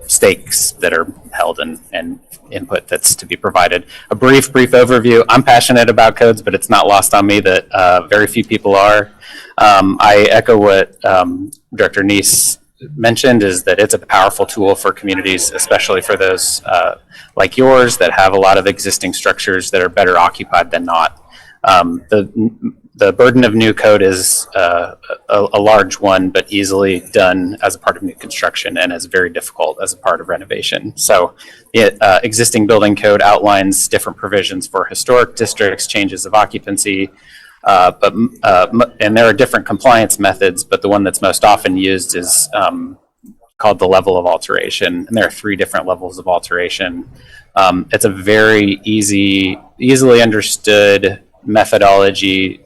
stakes that are held and input that's to be provided. A brief overview. I'm passionate about codes, but it's not lost on me that very few people are. I echo what Director Neese mentioned, is that it's a powerful tool for communities, especially for those like yours that have a lot of existing structures that are better occupied than not. The burden of new code is a large one, but easily done as a part of new construction and is very difficult as a part of renovation. So existing building code outlines different provisions for historic districts, changes of occupancy, and there are different compliance methods, but the one that's most often used is called the level of alteration. And there are 3 different levels of alteration. It's a very easily understood methodology,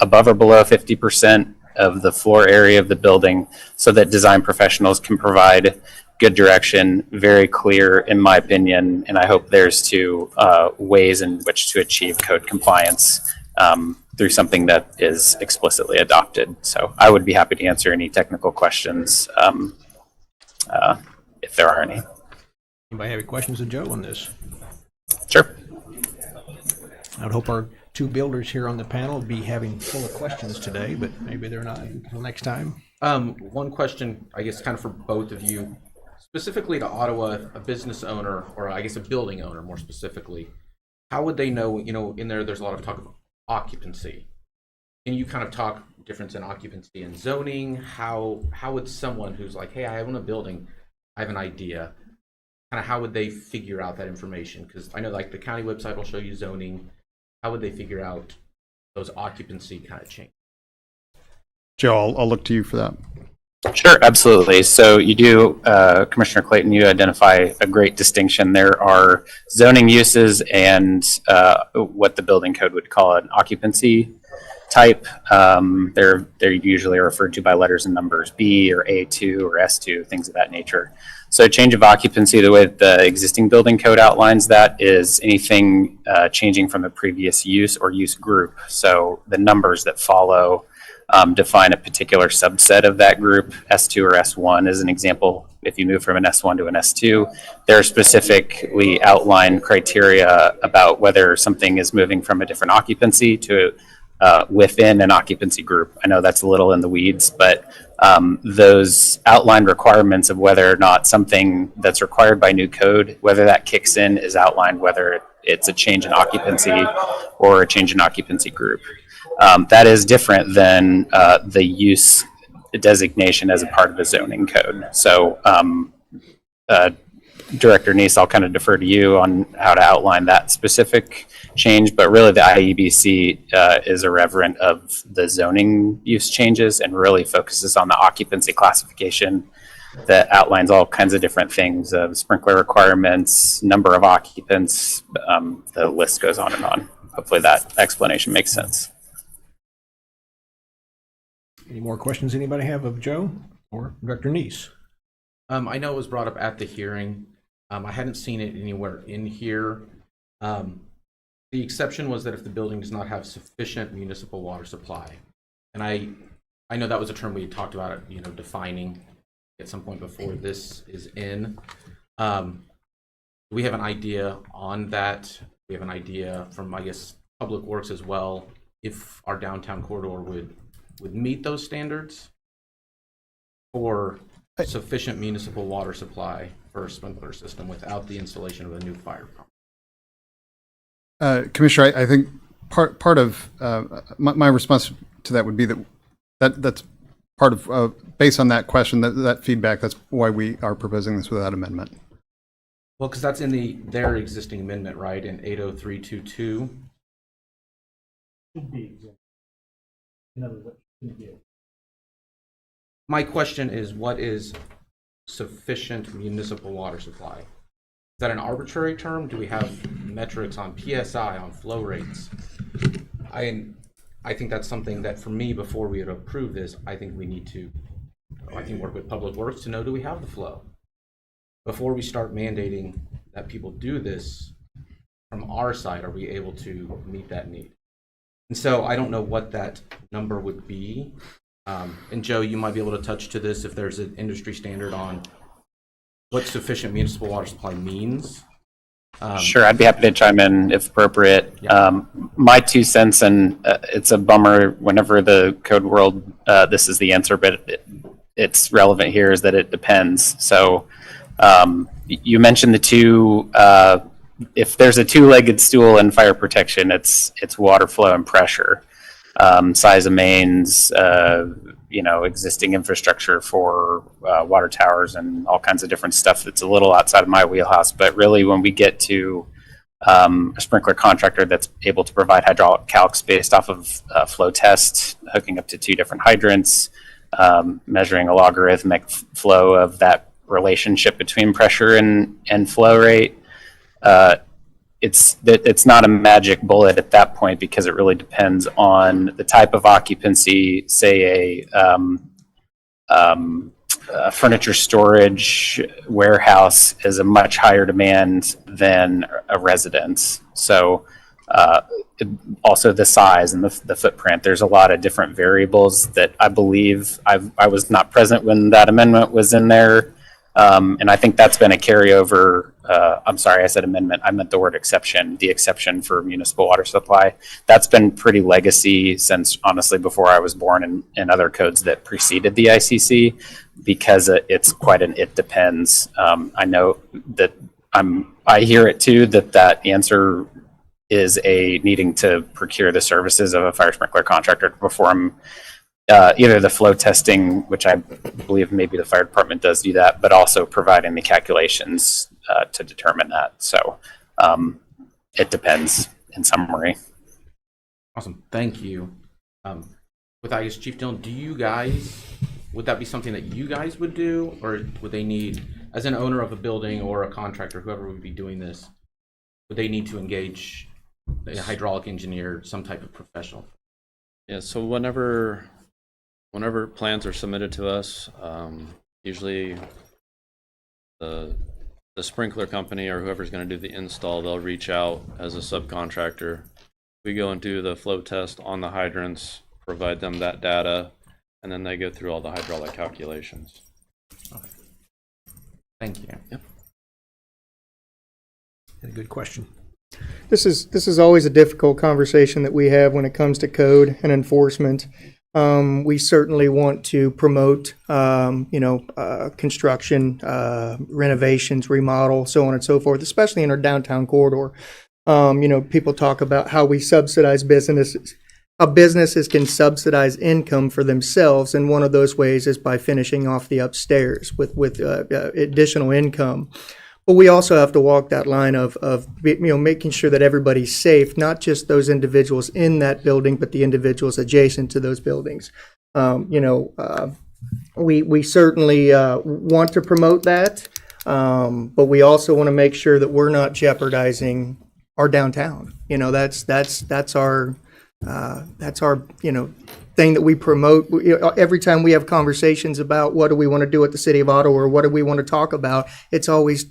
above or below 50% of the floor area of the building, so that design professionals can provide good direction, very clear in my opinion, and I hope there's 2 ways in which to achieve code compliance through something that is explicitly adopted. So I would be happy to answer any technical questions if there are any. Anybody have any questions of Joe on this? Sure. I would hope our 2 builders here on the panel will be having full of questions today, but maybe they're not until next time. One question, I guess, kind of for both of you, specifically to Ottawa, a business owner, or I guess a building owner more specifically, how would they know, in there's a lot of talk of occupancy. Can you kind of talk difference in occupancy and zoning? How would someone who's like, hey, I own a building, I have an idea, kind of how would they figure out that information? Because I know like the county website will show you zoning. How would they figure out those occupancy kind of change? Joe, I'll look to you for that. Sure, absolutely. So you do, Commissioner Clayton, you identify a great distinction. There are zoning uses and what the building code would call an occupancy type. They're usually referred to by letters and numbers, B or A2 or S2, things of that nature. So change of occupancy, the way the existing building code outlines that is anything changing from a previous use or use group. So the numbers that follow define a particular subset of that group. S2 or S1 is an example. If you move from an S1 to an S2, there are specifically outlined criteria about whether something is moving from a different occupancy to within an occupancy group. I know that's a little in the weeds, but those outlined requirements of whether or not something that's required by new code, whether that kicks in, is outlined, whether it's a change in occupancy or a change in occupancy group. That is different than the use designation as a part of the zoning code. So Director Neese, I'll kind of defer to you on how to outline that specific change, but really the IEBC is irreverent of the zoning use changes and really focuses on the occupancy classification that outlines all kinds of different things of sprinkler requirements, number of occupants, the list goes on and on. Hopefully that explanation makes sense. Any more questions anybody have of Joe or Director Neese? I know it was brought up at the hearing. I hadn't seen it anywhere in here. The exception was that if the building does not have sufficient municipal water supply, and I know that was a term we had talked about, defining at some point before this is in. We have an idea on that. We have an idea from, I guess, Public Works as well, if our downtown corridor would meet those standards for sufficient municipal water supply for a sprinkler system without the installation of a new fire pump. Commissioner, I think part of my response to that would be that's part of based on that question, that feedback. That's why we are proposing this without amendment. Well, because that's in their existing amendment, right? In 80322. Should be exempt. In other words, shouldn't be. My question is, what is sufficient municipal water supply? Is that an arbitrary term? Do we have metrics on PSI, on flow rates? I think that's something that, for me, before we would approve this, I think we need to, work with Public Works to know, do we have the flow? Before we start mandating that people do this, from our side, are we able to meet that need? And so I don't know what that number would be. And Joe, you might be able to touch to this if there's an industry standard on what sufficient municipal water supply means. Sure, I'd be happy to chime in if appropriate. Yeah. My 2 cents, and it's a bummer whenever the code world, this is the answer, but it's relevant here, is that it depends. So you mentioned the two, if there's a two-legged stool in fire protection, it's water flow and pressure. Size of mains, existing infrastructure for water towers and all kinds of different stuff that's a little outside of my wheelhouse. But really, when we get to a sprinkler contractor that's able to provide hydraulic calcs based off of flow test, hooking up to 2 different hydrants, measuring a logarithmic flow of that relationship between pressure and flow rate, it's not a magic bullet at that point, because it really depends on the type of occupancy. Say a furniture storage warehouse is a much higher demand than a residence. So also the size and the footprint. There's a lot of different variables that I believe I was not present when that amendment was in there. And I think that's been a carryover. I'm sorry, I said amendment. I meant the word exception, the exception for municipal water supply. That's been pretty legacy since, honestly, before I was born, and other codes that preceded the ICC, because it's quite an it depends. I know that I hear it too, that answer is a needing to procure the services of a fire sprinkler contractor to perform either the flow testing, which I believe maybe the fire department does do that, but also providing the calculations to determine that. So it depends in summary. Awesome. Thank you. With I guess Chief Dillon, would that be something that you guys would do, or would they need, as an owner of a building or a contractor, whoever would be doing this, would they need to engage a hydraulic engineer, some type of professional? Yeah, so whenever plans are submitted to us, usually the sprinkler company or whoever's going to do the install, they'll reach out as a subcontractor. We go and do the flow test on the hydrants, provide them that data, and then they go through all the hydraulic calculations. Okay. Thank you. Yep. A good question. This is always a difficult conversation that we have when it comes to code and enforcement. We certainly want to promote, construction, renovations, remodel, so on and so forth, especially in our downtown corridor. People talk about how we subsidize businesses, how businesses can subsidize income for themselves, and one of those ways is by finishing off the upstairs with additional income. But we also have to walk that line of making sure that everybody's safe, not just those individuals in that building, but the individuals adjacent to those buildings. We certainly want to promote that, but we also want to make sure that we're not jeopardizing our downtown. That's our thing that we promote. Every time we have conversations about what do we want to do at the City of Ottawa or what do we want to talk about, it's always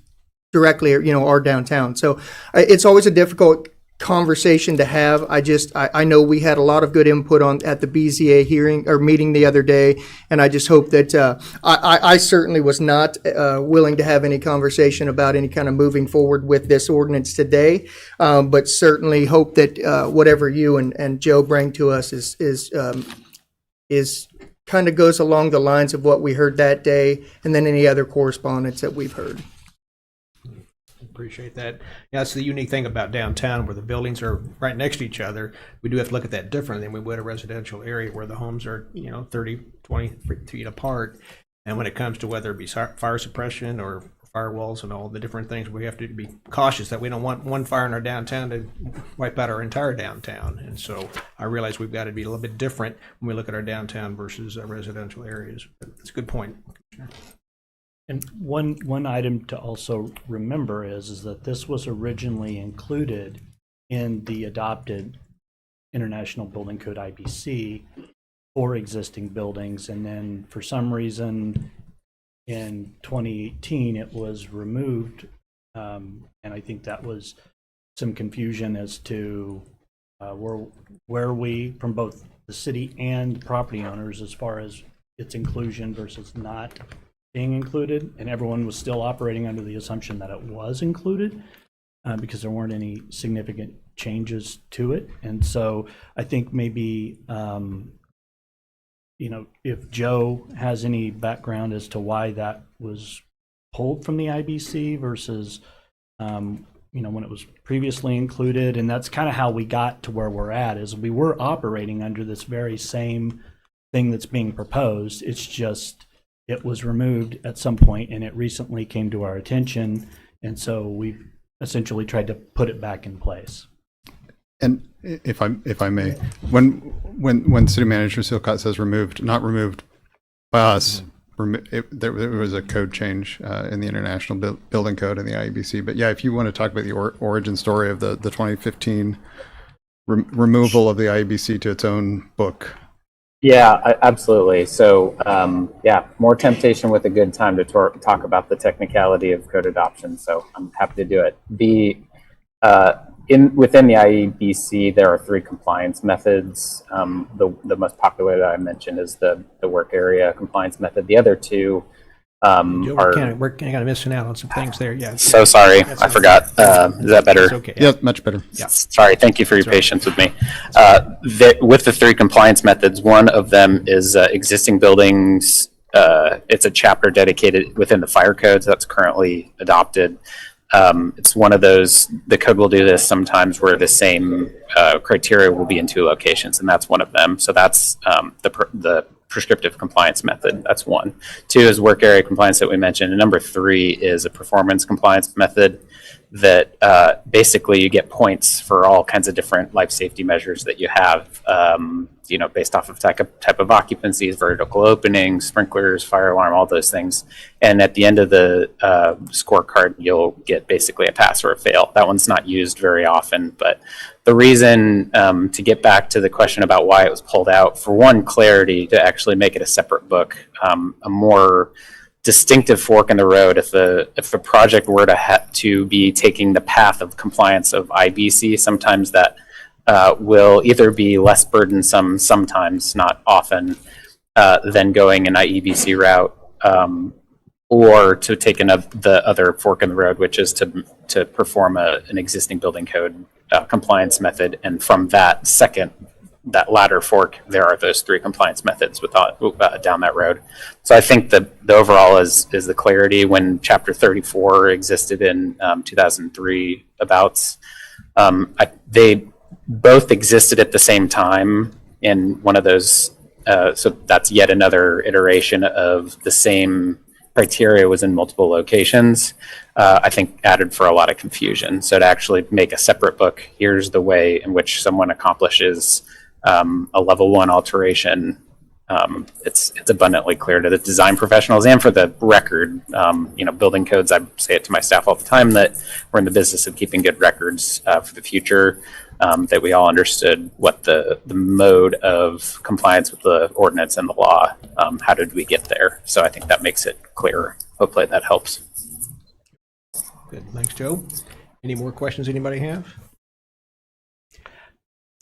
directly, our downtown. So it's always a difficult conversation to have. I know we had a lot of good input at the BZA hearing or meeting the other day, and I just hope that I certainly was not willing to have any conversation about any kind of moving forward with this ordinance today, but certainly hope that whatever you and Joe bring to us is kind of goes along the lines of what we heard that day, and then any other correspondence that we've heard. Appreciate that. Yeah, that's the unique thing about downtown, where the buildings are right next to each other. We do have to look at that differently than we would a residential area where the homes are 30, 20 feet apart. And when it comes to whether it be fire suppression or firewalls and all the different things, we have to be cautious that we don't want one fire in our downtown to wipe out our entire downtown. And so I realize we've got to be a little bit different when we look at our downtown versus residential areas. But that's a good point. And one item to also remember is that this was originally included in the adopted International Building Code IBC for existing buildings, and then for some reason in 2018 it was removed, and I think that was some confusion as to where we, from both the city and property owners, as far as its inclusion versus not being included, and everyone was still operating under the assumption that it was included because there weren't any significant changes to it. And so I think maybe if Joe has any background as to why that was pulled from the IBC versus when it was previously included, and that's kind of how we got to where we're at, is we were operating under this very same thing that's being proposed. It's just it was removed at some point, and it recently came to our attention, and so we've essentially tried to put it back in place. And if I may, when City Manager Silcott says removed, not removed by us, there was a code change in the International Building Code and the IEBC. But yeah, if you want to talk about the origin story of the 2015 removal of the IEBC to its own book. Yeah, absolutely. So, more temptation with a good time to talk about the technicality of code adoption. So I'm happy to do it. Within the IEBC, there are 3 compliance methods. The most popular that I mentioned is the work area compliance method. The other 2 we're kind of missing out on some things there. Yeah. So sorry, I forgot. Is that better? Okay. Yeah, much better. Yeah. Sorry. Thank you for your patience with me. With the 3 compliance methods, one of them is existing buildings. It's a chapter dedicated within the fire code, so that's currently adopted. It's one of those, the code will do this sometimes where the same criteria will be in two locations, and that's one of them. So that's the prescriptive compliance method. That's one. Two is work area compliance that we mentioned. And number three is a performance compliance method that basically you get points for all kinds of different life safety measures that you have, based off of type of occupancies, vertical openings, sprinklers, fire alarm, all those things. And at the end of the scorecard, you'll get basically a pass or a fail. That one's not used very often, but the reason, to get back to the question about why it was pulled out, for one, clarity, to actually make it a separate book, a more distinctive fork in the road. If the project were to be taking the path of compliance of IBC, sometimes that will either be less burdensome, sometimes, not often, than going an IEBC route, or to take the other fork in the road, which is to perform an existing building code compliance method, and from that latter fork, there are those three compliance methods down that road. So I think the overall is the clarity. When Chapter 34 existed in 2003 abouts, they both existed at the same time in one of those. So that's yet another iteration of the same criteria was in multiple locations. I think added for a lot of confusion. So to actually make a separate book, here's the way in which someone accomplishes a level 1 alteration. It's abundantly clear to the design professionals and for the record. Building codes, I say it to my staff all the time that we're in the business of keeping good records for the future, that we all understood what the mode of compliance with the ordinance and the law, how did we get there? So I think that makes it clearer. Hopefully that helps. Good. Thanks, Joe. Any more questions anybody have?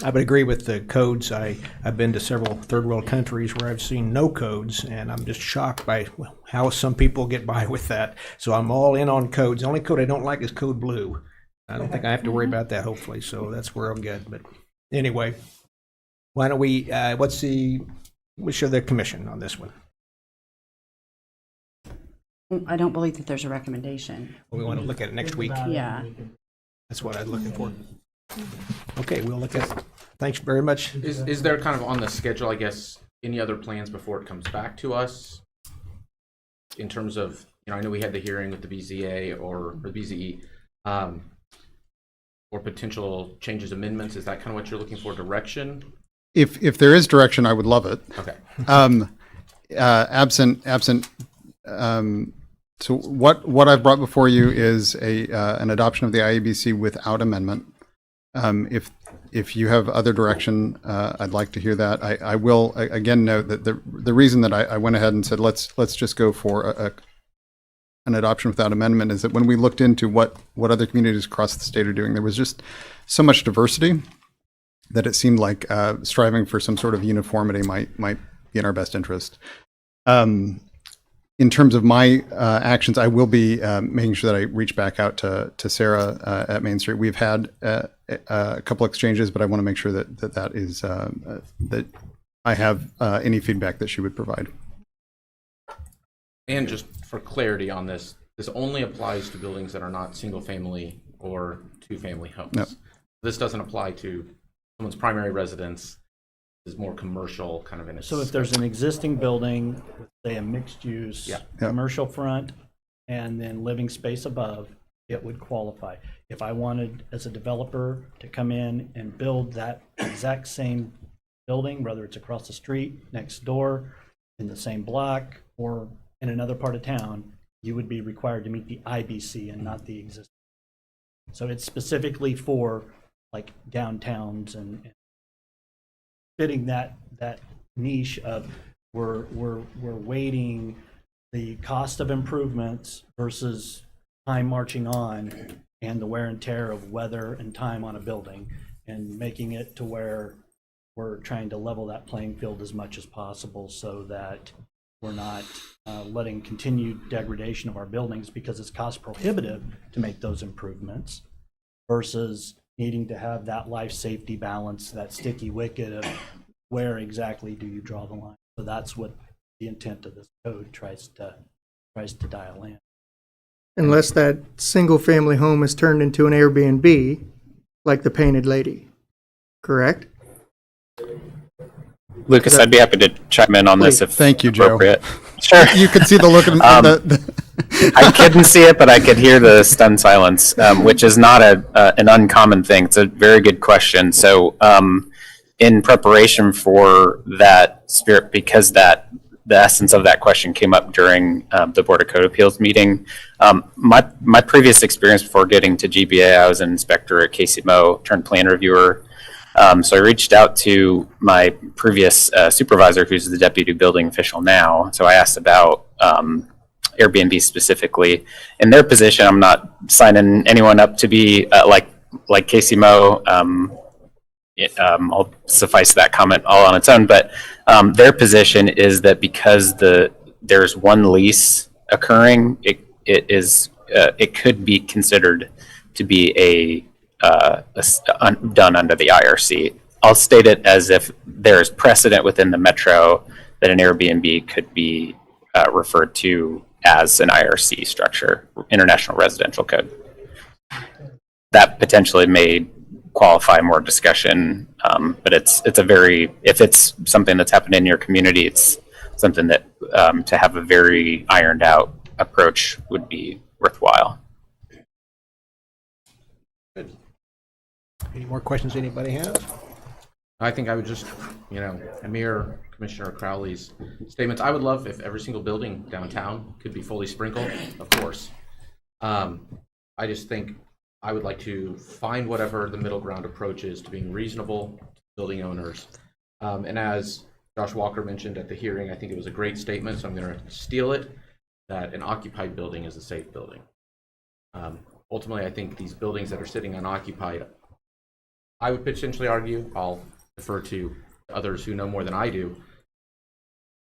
I would agree with the codes. I've been to several third world countries where I've seen no codes, and I'm just shocked by how some people get by with that. So I'm all in on codes. The only code I don't like is code blue. I don't think I have to worry about that, hopefully, so that's where I'm good. But anyway, why don't we, what's the wish of the commission on this one? I don't believe that there's a recommendation. Well, we want to look at it next week. Yeah. That's what I'm looking for. Okay, we'll look at it. Thanks very much. Is there kind of on the schedule, I guess, any other plans before it comes back to us? In terms of, I know we had the hearing with the BZA or the BZE, or potential changes, amendments. Is that kind of what you're looking for, direction? If there is direction, I would love it. Okay. Absent. So what I've brought before you is an adoption of the IEBC without amendment. If you have other direction, I'd like to hear that. I will again note that the reason that I went ahead and said let's just go for an adoption without amendment is that when we looked into what other communities across the state are doing, there was just so much diversity that it seemed like striving for some sort of uniformity might be in our best interest. In terms of my actions, I will be making sure that I reach back out to Sarah at Main Street. We've had a couple exchanges, but I want to make sure that is that I have any feedback that she would provide. And just for clarity on this, this only applies to buildings that are not single family or two family homes. No. This doesn't apply to someone's primary residence. Is more commercial kind of in a So if there's an existing building with, say, a mixed use, commercial front, and then living space above, it would qualify. If I wanted, as a developer, to come in and build that exact same building, whether it's across the street, next door, in the same block, or in another part of town, you would be required to meet the IBC and not the existing. So it's specifically for like downtowns and fitting that niche of we're weighting the cost of improvements versus time marching on and the wear and tear of weather and time on a building, and making it to where we're trying to level that playing field as much as possible so that we're not letting continued degradation of our buildings because it's cost prohibitive to make those improvements versus needing to have that life safety balance, that sticky wicket of where exactly do you draw the line. So that's what the intent of this code tries to dial in. unless that single-family home is turned into an Airbnb, like the Painted Lady, correct? Lucas, I'd be happy to chime in on this if Thank you, Joe. appropriate. Sure. You could see the look in I couldn't see it, but I could hear the stunned silence, which is not an uncommon thing. It's a very good question. So, in preparation for that spirit, because the essence of that question came up during the Board of Code Appeals meeting, my previous experience before getting to GBA, I was an inspector at Casey Moe, turned plan reviewer. So I reached out to my previous supervisor, who's the deputy building official now. So I asked about Airbnb specifically. In their position, I'm not signing anyone up to be like Casey Moe. I'll suffice that comment all on its own. But their position is that because there's one lease occurring, it could be considered to be done under the IRC. I'll state it as if there is precedent within the metro that an Airbnb could be referred to as an IRC structure, International Residential Code. That potentially may qualify more discussion, but if it's something that's happened in your community, it's something that to have a very ironed out approach would be worthwhile. Any more questions anybody has? I think I would just, mirror Commissioner Crowley's statements. I would love if every single building downtown could be fully sprinkled, of course. I just think I would like to find whatever the middle ground approach is to being reasonable to building owners. And as Josh Walker mentioned at the hearing, I think it was a great statement, so I'm going to steal it, that an occupied building is a safe building. Ultimately, I think these buildings that are sitting unoccupied, I would potentially argue, I'll defer to others who know more than I do,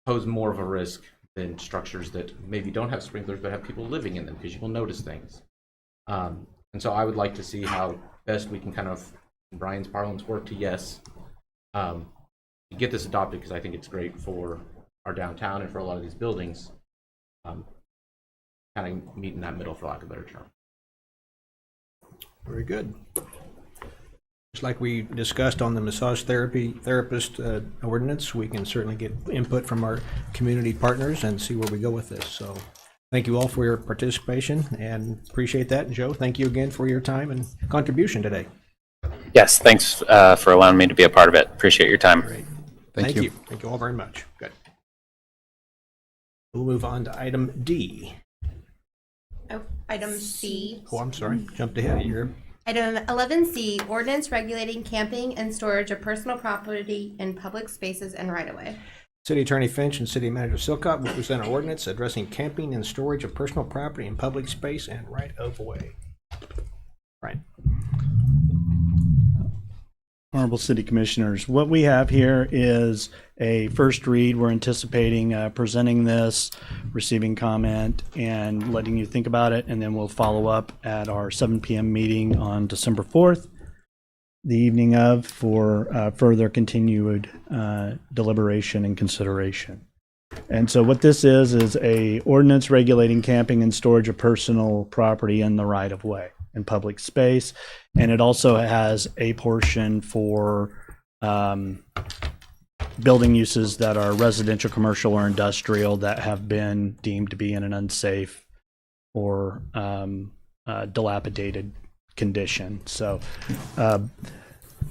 pose more of a risk than structures that maybe don't have sprinklers but have people living in them, because you will notice things. And so I would like to see how best we can kind of, in Brian's parlance, work to get this adopted, because I think it's great for our downtown and for a lot of these buildings, kind of meet in that middle, for lack of a better term. Very good. Just like we discussed on the massage therapist ordinance, we can certainly get input from our community partners and see where we go with this. So thank you all for your participation and appreciate that. And Joe, thank you again for your time and contribution today. Yes, thanks for allowing me to be a part of it. Appreciate your time. Great. Thank you. Thank you all very much. Good. We'll move on to item D. Oh, item C. Oh, I'm sorry. Jumped ahead of you. Item 11C, ordinance regulating camping and storage of personal property in public spaces and right-of-way. City Attorney Finch and City Manager Silcott will present an ordinance addressing camping and storage of personal property in public space and right-of-way. Right. Honorable City Commissioners, what we have here is a first read. We're anticipating presenting this, receiving comment, and letting you think about it, and then we'll follow up at our 7 p.m. meeting on December 4th, the evening of, for further continued deliberation and consideration. And so what this is a ordinance regulating camping and storage of personal property in the right-of-way in public space, and it also has a portion for building uses that are residential, commercial, or industrial that have been deemed to be in an unsafe or dilapidated condition. So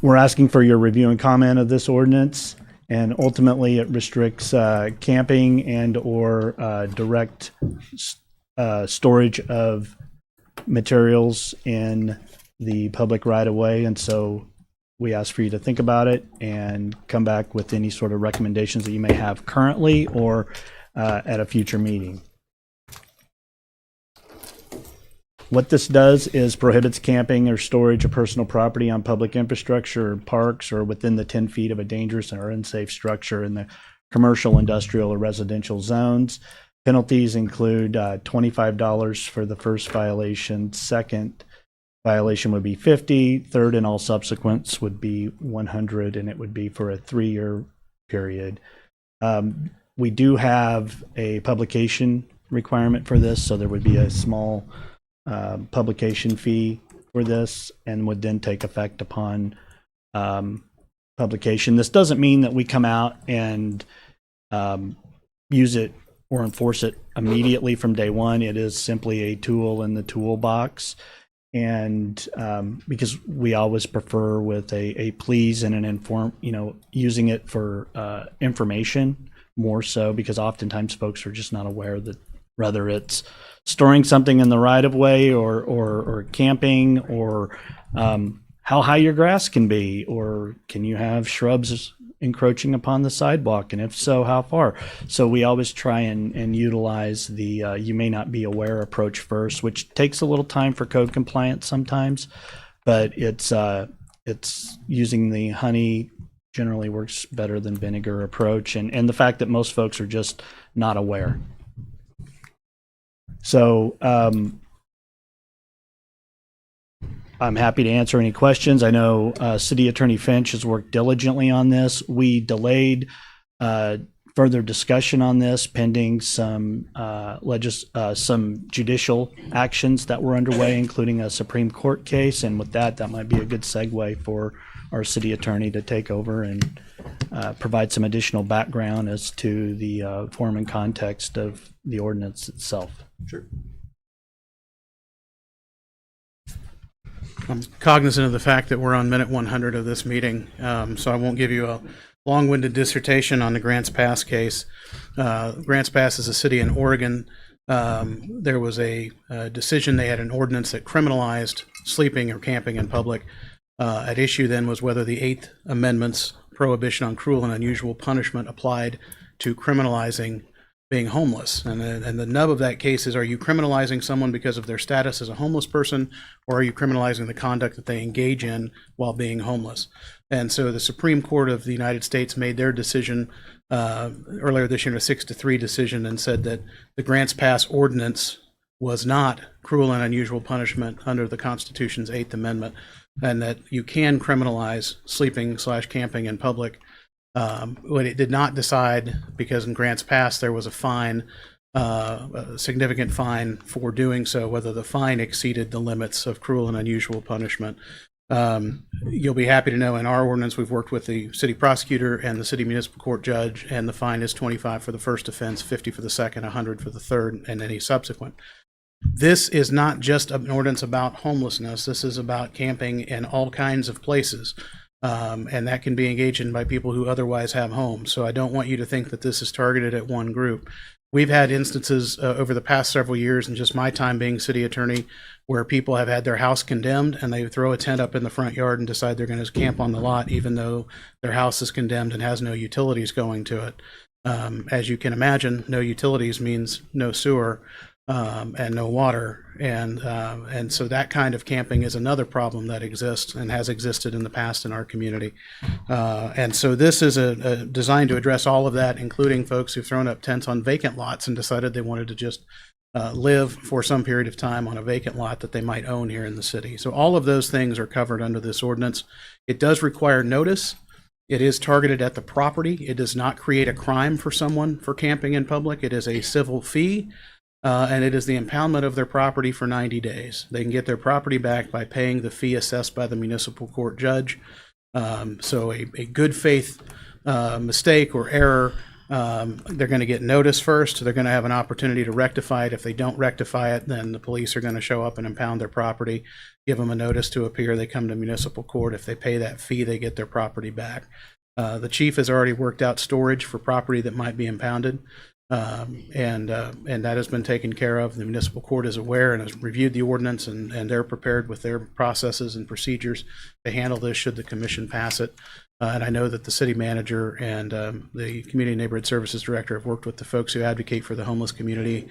we're asking for your review and comment of this ordinance, and ultimately it restricts camping and or direct storage of materials in the public right-of-way. And so we ask for you to think about it and come back with any sort of recommendations that you may have currently or at a future meeting. What this does is prohibits camping or storage of personal property on public infrastructure or parks or within the 10 feet of a dangerous or unsafe structure in the commercial, industrial, or residential zones. Penalties include $25 for the first violation. Second violation would be $50. Third and all subsequents would be $100, and it would be for a 3-year period. We do have a publication requirement for this, so there would be a small publication fee for this, and would then take effect upon publication. This doesn't mean that we come out and use it or enforce it immediately from day one. It is simply a tool in the toolbox. And because we always prefer with a please and an inform, using it for information more so, because oftentimes folks are just not aware that whether it's storing something in the right of way or camping or how high your grass can be, or can you have shrubs encroaching upon the sidewalk, and if so, how far? So we always try and utilize the you may not be aware approach first, which takes a little time for code compliance sometimes, but it's using the honey generally works better than vinegar approach, and the fact that most folks are just not aware. So I'm happy to answer any questions. I know City Attorney Finch has worked diligently on this. We delayed further discussion on this pending some judicial actions that were underway, including a Supreme Court case. And with that, that might be a good segue for our city attorney to take over and provide some additional background as to the form and context of the ordinance itself. Sure. I'm cognizant of the fact that we're on minute 100 of this meeting, so I won't give you a long-winded dissertation on the Grants Pass case. Grants Pass is a city in Oregon. There was a decision. They had an ordinance that criminalized sleeping or camping in public. At issue then was whether the Eighth Amendment's prohibition on cruel and unusual punishment applied to criminalizing being homeless. And the nub of that case is, are you criminalizing someone because of their status as a homeless person, or are you criminalizing the conduct that they engage in while being homeless? And so the Supreme Court of the United States made their decision earlier this year, a 6-3 decision, and said that the Grants Pass ordinance was not cruel and unusual punishment under the Constitution's Eighth Amendment, and that you can criminalize sleeping/camping in public. What it did not decide, because in Grants Pass there was a fine, a significant fine for doing so, whether the fine exceeded the limits of cruel and unusual punishment. You'll be happy to know in our ordinance we've worked with the city prosecutor and the city municipal court judge, and the fine is $25 for the first offense, $50 for the second, $100 for the third, and any subsequent. This is not just an ordinance about homelessness. This is about camping in all kinds of places. And that can be engaged in by people who otherwise have homes. So I don't want you to think that this is targeted at one group. We've had instances over the past several years, in just my time being city attorney, where people have had their house condemned and they throw a tent up in the front yard and decide they're going to camp on the lot, even though their house is condemned and has no utilities going to it. As you can imagine, no utilities means no sewer. And no water, and so that kind of camping is another problem that exists and has existed in the past in our community. And so this is designed to address all of that, including folks who've thrown up tents on vacant lots and decided they wanted to just live for some period of time on a vacant lot that they might own here in the city. So all of those things are covered under this ordinance. It does require notice. It is targeted at the property. It does not create a crime for someone for camping in public. It is a civil fee. And it is the impoundment of their property for 90 days. They can get their property back by paying the fee assessed by the municipal court judge. So a good faith mistake or error, they're going to get notice first. They're going to have an opportunity to rectify it. If they don't rectify it, then the police are going to show up and impound their property, give them a notice to appear. They come to municipal court. If they pay that fee, they get their property back. The chief has already worked out storage for property that might be impounded. And that has been taken care of. The municipal court is aware and has reviewed the ordinance, and they're prepared with their processes and procedures to handle this should the commission pass it. And I know that the city manager and the community neighborhood services director have worked with the folks who advocate for the homeless community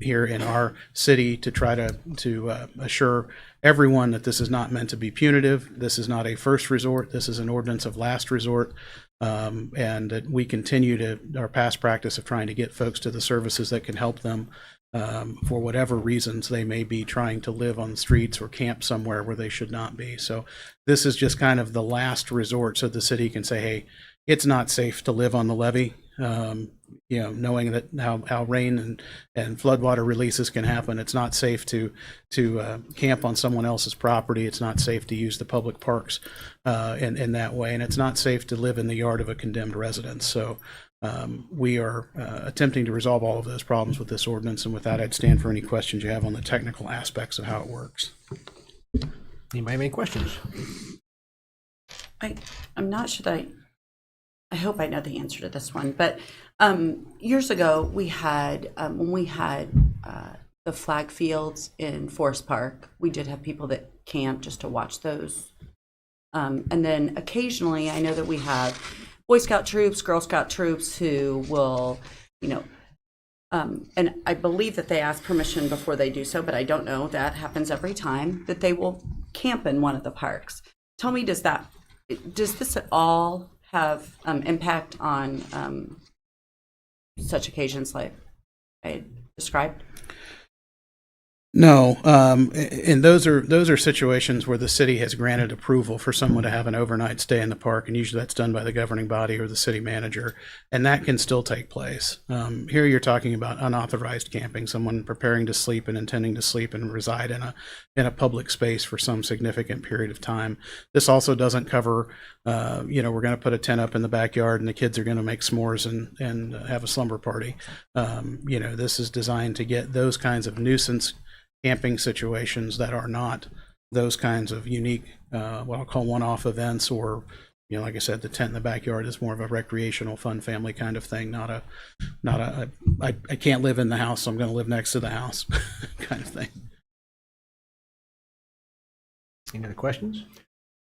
here in our city to try to assure everyone that this is not meant to be punitive. This is not a first resort. This is an ordinance of last resort. And that we continue our past practice of trying to get folks to the services that can help them for whatever reasons they may be trying to live on the streets or camp somewhere where they should not be. So this is just kind of the last resort, so the city can say, hey, it's not safe to live on the levee. Knowing that how rain and floodwater releases can happen, it's not safe to camp on someone else's property. It's not safe to use the public parks in that way, and it's not safe to live in the yard of a condemned residence. So we are attempting to resolve all of those problems with this ordinance, and with that, I'd stand for any questions you have on the technical aspects of how it works. Anybody have any questions? I'm not sure I hope I know the answer to this one, but years ago we had when we had the flag fields in Forest Park, we did have people that camped just to watch those, and then occasionally I know that we have Boy Scout troops, Girl Scout troops who will, and I believe that they ask permission before they do so, but I don't know. That happens every time that they will camp in one of the parks. Tell me, does this at all have impact on such occasions like I described? No, and those are situations where the city has granted approval for someone to have an overnight stay in the park, and usually that's done by the governing body or the city manager, and that can still take place. Here you're talking about unauthorized camping, someone preparing to sleep and intending to sleep and reside in a public space for some significant period of time. This also doesn't cover, we're going to put a tent up in the backyard and the kids are going to make s'mores and have a slumber party. This is designed to get those kinds of nuisance camping situations that are not those kinds of unique, what I'll call one-off events, or, like I said, the tent in the backyard is more of a recreational, fun family kind of thing, not a I can't live in the house, so I'm going to live next to the house kind of thing. Any other questions?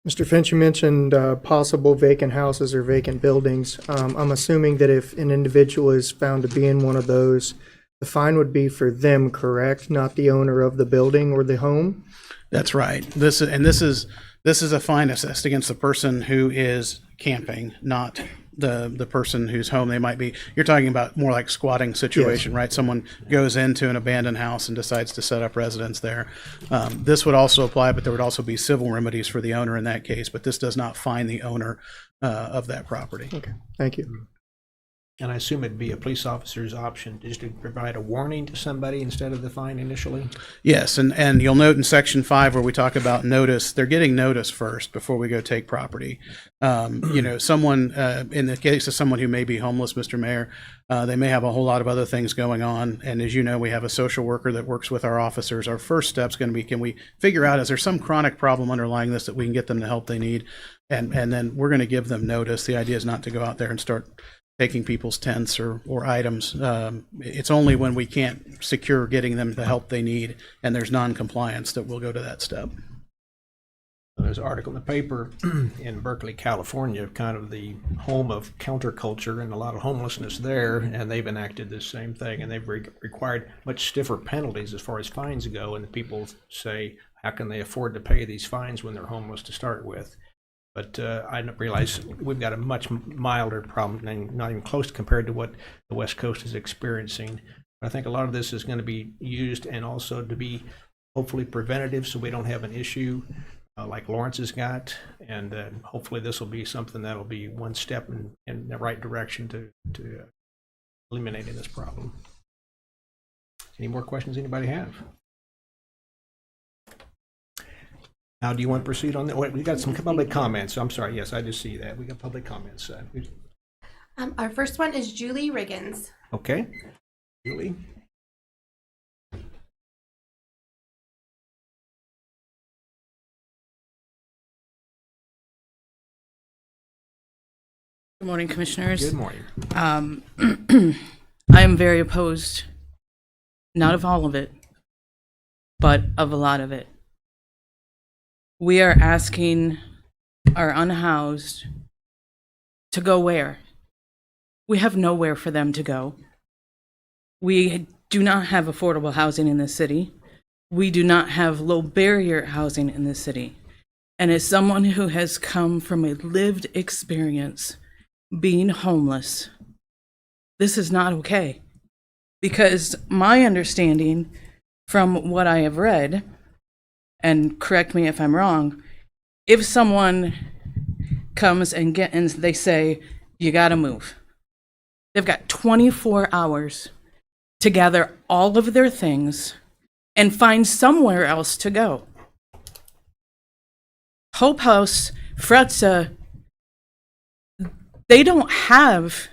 Mr. Finch, you mentioned possible vacant houses or vacant buildings. I'm assuming that if an individual is found to be in one of those, the fine would be for them, correct? Not the owner of the building or the home? That's right. This is a fine assessed against the person who is camping, not the person whose home they might be. You're talking about more like squatting situation, yes. Right? Someone goes into an abandoned house and decides to set up residence there. This would also apply, but there would also be civil remedies for the owner in that case, but this does not fine the owner of that property. Okay, thank you. And I assume it'd be a police officer's option just to provide a warning to somebody instead of the fine initially? Yes, and you'll note in section 5 where we talk about notice, they're getting notice first before we go take property. Someone, in the case of someone who may be homeless, Mr. Mayor, they may have a whole lot of other things going on. And as you know, we have a social worker that works with our officers. Our first step's going to be, can we figure out, is there some chronic problem underlying this that we can get them the help they need? And then we're going to give them notice. The idea is not to go out there and start taking people's tents or items. It's only when we can't secure getting them the help they need and there's non-compliance that we'll go to that step. There's an article in the paper in Berkeley, California, kind of the home of counterculture and a lot of homelessness there, and they've enacted this same thing, and they've required much stiffer penalties as far as fines go, and the people say, how can they afford to pay these fines when they're homeless to start with? But I realize we've got a much milder problem, and not even close compared to what the West Coast is experiencing. I think a lot of this is going to be used and also to be hopefully preventative, so we don't have an issue like Lawrence has got. And hopefully this will be something that'll be one step in the right direction to eliminating this problem. Any more questions anybody have? Now, do you want to proceed on that? Wait, we got some public comments. I'm sorry. Yes, I just see that. We got public comments. Our first one is Julie Riggins. Okay. Julie. Good morning, Commissioners. Good morning. I am very opposed, not of all of it, but of a lot of it. We are asking our unhoused to go where? We have nowhere for them to go. We do not have affordable housing in this city. We do not have low barrier housing in this city. And as someone who has come from a lived experience being homeless, this is not okay. Because my understanding from what I have read, and correct me if I'm wrong, if someone comes and they say, you gotta move, They've got 24 hours to gather all of their things and find somewhere else to go. Hope House, Fretza, they don't have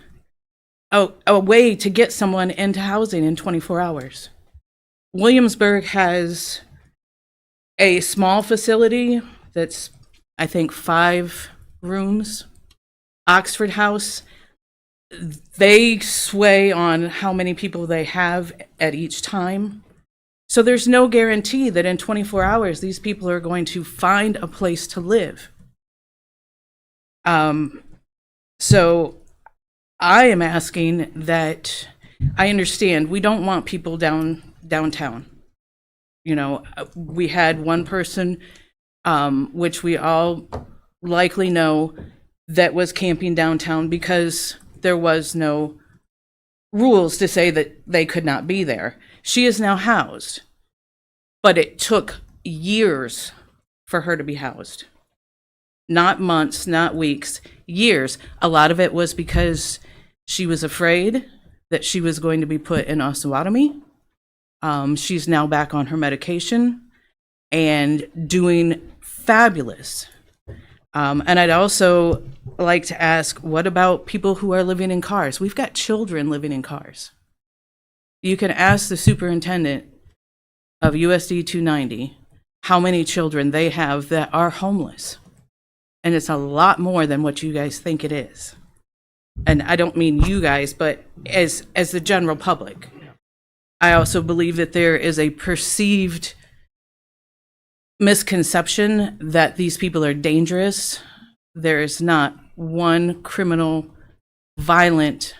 a way to get someone into housing in 24 hours. Williamsburg has a small facility that's, I think, 5 rooms. Oxford House, they sway on how many people they have at each time. So there's no guarantee that in 24 hours, these people are going to find a place to live. So I am asking that, I understand we don't want people downtown. You know, we had one person, which we all likely know, that was camping downtown because there was no rules to say that they could not be there. She is now housed, but it took years for her to be housed. Not months, not weeks, years. A lot of it was because she was afraid that she was going to be put in osteotomy. She's now back on her medication and doing fabulous. And I'd also like to ask, what about people who are living in cars? We've got children living in cars. You can ask the superintendent of USD 290 how many children they have that are homeless. And it's a lot more than what you guys think it is. And I don't mean you guys, but as the general public. I also believe that there is a perceived misconception that these people are dangerous. There is not one criminal, violent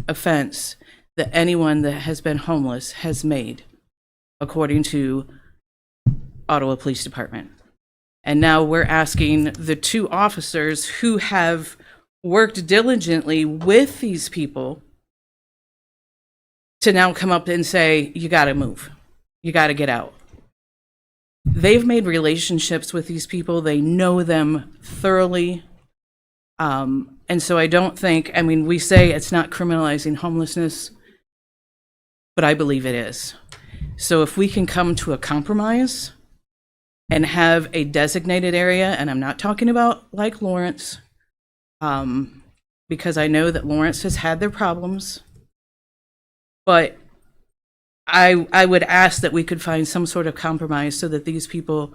offense that anyone that has been homeless has made, according to Ottawa Police Department. And now we're asking the 2 officers who have worked diligently with these people to now come up and say, you got to move. You got to get out. They've made relationships with these people. They know them thoroughly. And so I don't think, I mean, we say it's not criminalizing homelessness, but I believe it is. So if we can come to a compromise and have a designated area, and I'm not talking about like Lawrence, because I know that Lawrence has had their problems, but I would ask that we could find some sort of compromise so that these people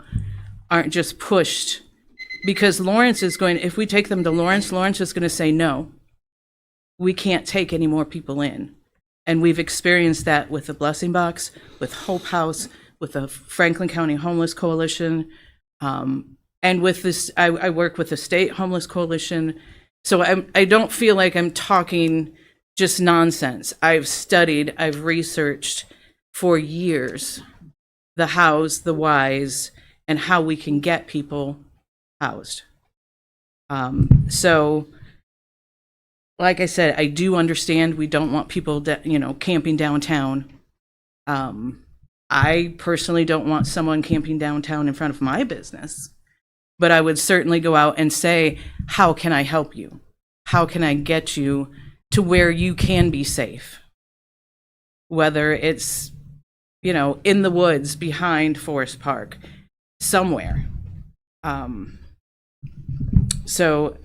aren't just pushed, because Lawrence is going, if we take them to Lawrence, Lawrence is going to say, no, we can't take any more people in. And we've experienced that with the Blessing Box, with Hope House, with the Franklin County Homeless Coalition, and with this, I work with the State Homeless Coalition. So I don't feel like I'm talking just nonsense. I've studied, I've researched for years the hows, the whys, and how we can get people housed. So, like I said, I do understand we don't want people, camping downtown. I personally don't want someone camping downtown in front of my business, but I would certainly go out and say, how can I help you? How can I get you to where you can be safe? Whether it's, in the woods behind Forest Park, somewhere. So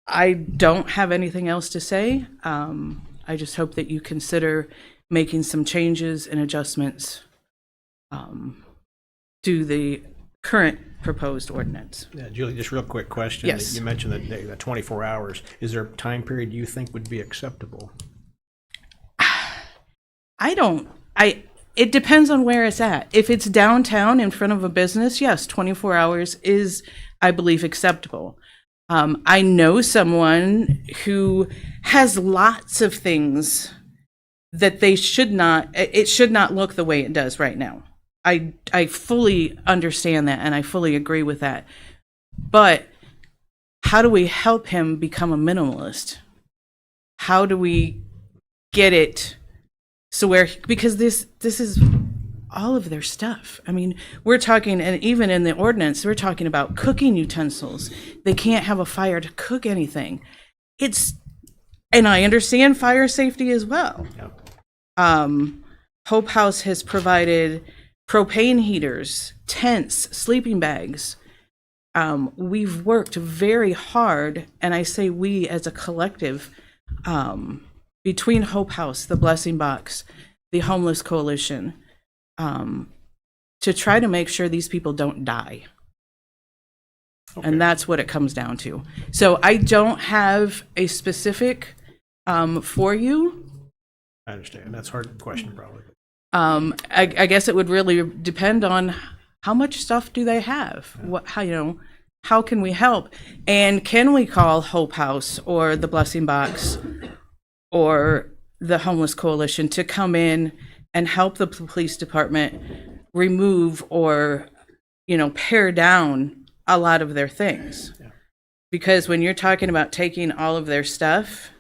I don't have anything else to say. I just hope that you consider making some changes and adjustments to the current proposed ordinance. Yeah, Julie, just real quick question. Yes. You mentioned that 24 hours. Is there a time period you think would be acceptable? It depends on where it's at. If it's downtown in front of a business, yes, 24 hours is, I believe, acceptable. I know someone who has lots of things that it should not look the way it does right now. I fully understand that, and I fully agree with that. But how do we help him become a minimalist? How do we get it so because this is all of their stuff. I mean, we're talking, and even in the ordinance, we're talking about cooking utensils. They can't have a fire to cook anything. It's And I understand fire safety as well. Hope House has provided propane heaters, tents, sleeping bags. We've worked very hard, and I say we as a collective, between Hope House, the Blessing Box, the Homeless Coalition, to try to make sure these people don't die. And that's what it comes down to. So I don't have a specific for you. I understand. That's a hard question, probably. I guess it would really depend on how much stuff do they have? How can we help? And can we call Hope House or the Blessing Box or the Homeless Coalition to come in and help the police department remove or, pare down a lot of their things? Because when you're talking about taking all of their stuff,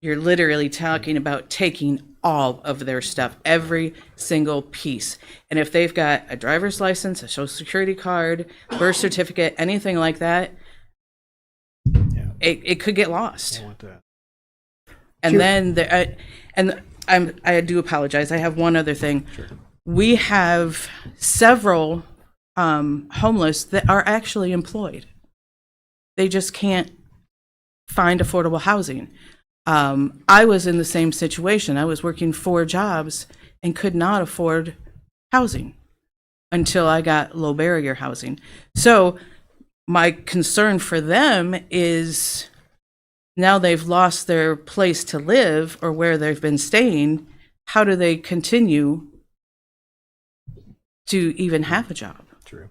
you're literally talking about taking all of their stuff, every single piece. And if they've got a driver's license, a social security card, birth certificate, anything like that, it could get lost. I want that. And then I do apologize. I have one other thing. We have several homeless that are actually employed. They just can't find affordable housing. I was in the same situation. I was working 4 jobs and could not afford housing until I got low barrier housing. So my concern for them is now they've lost their place to live or where they've been staying. How do they continue to even have a job? True.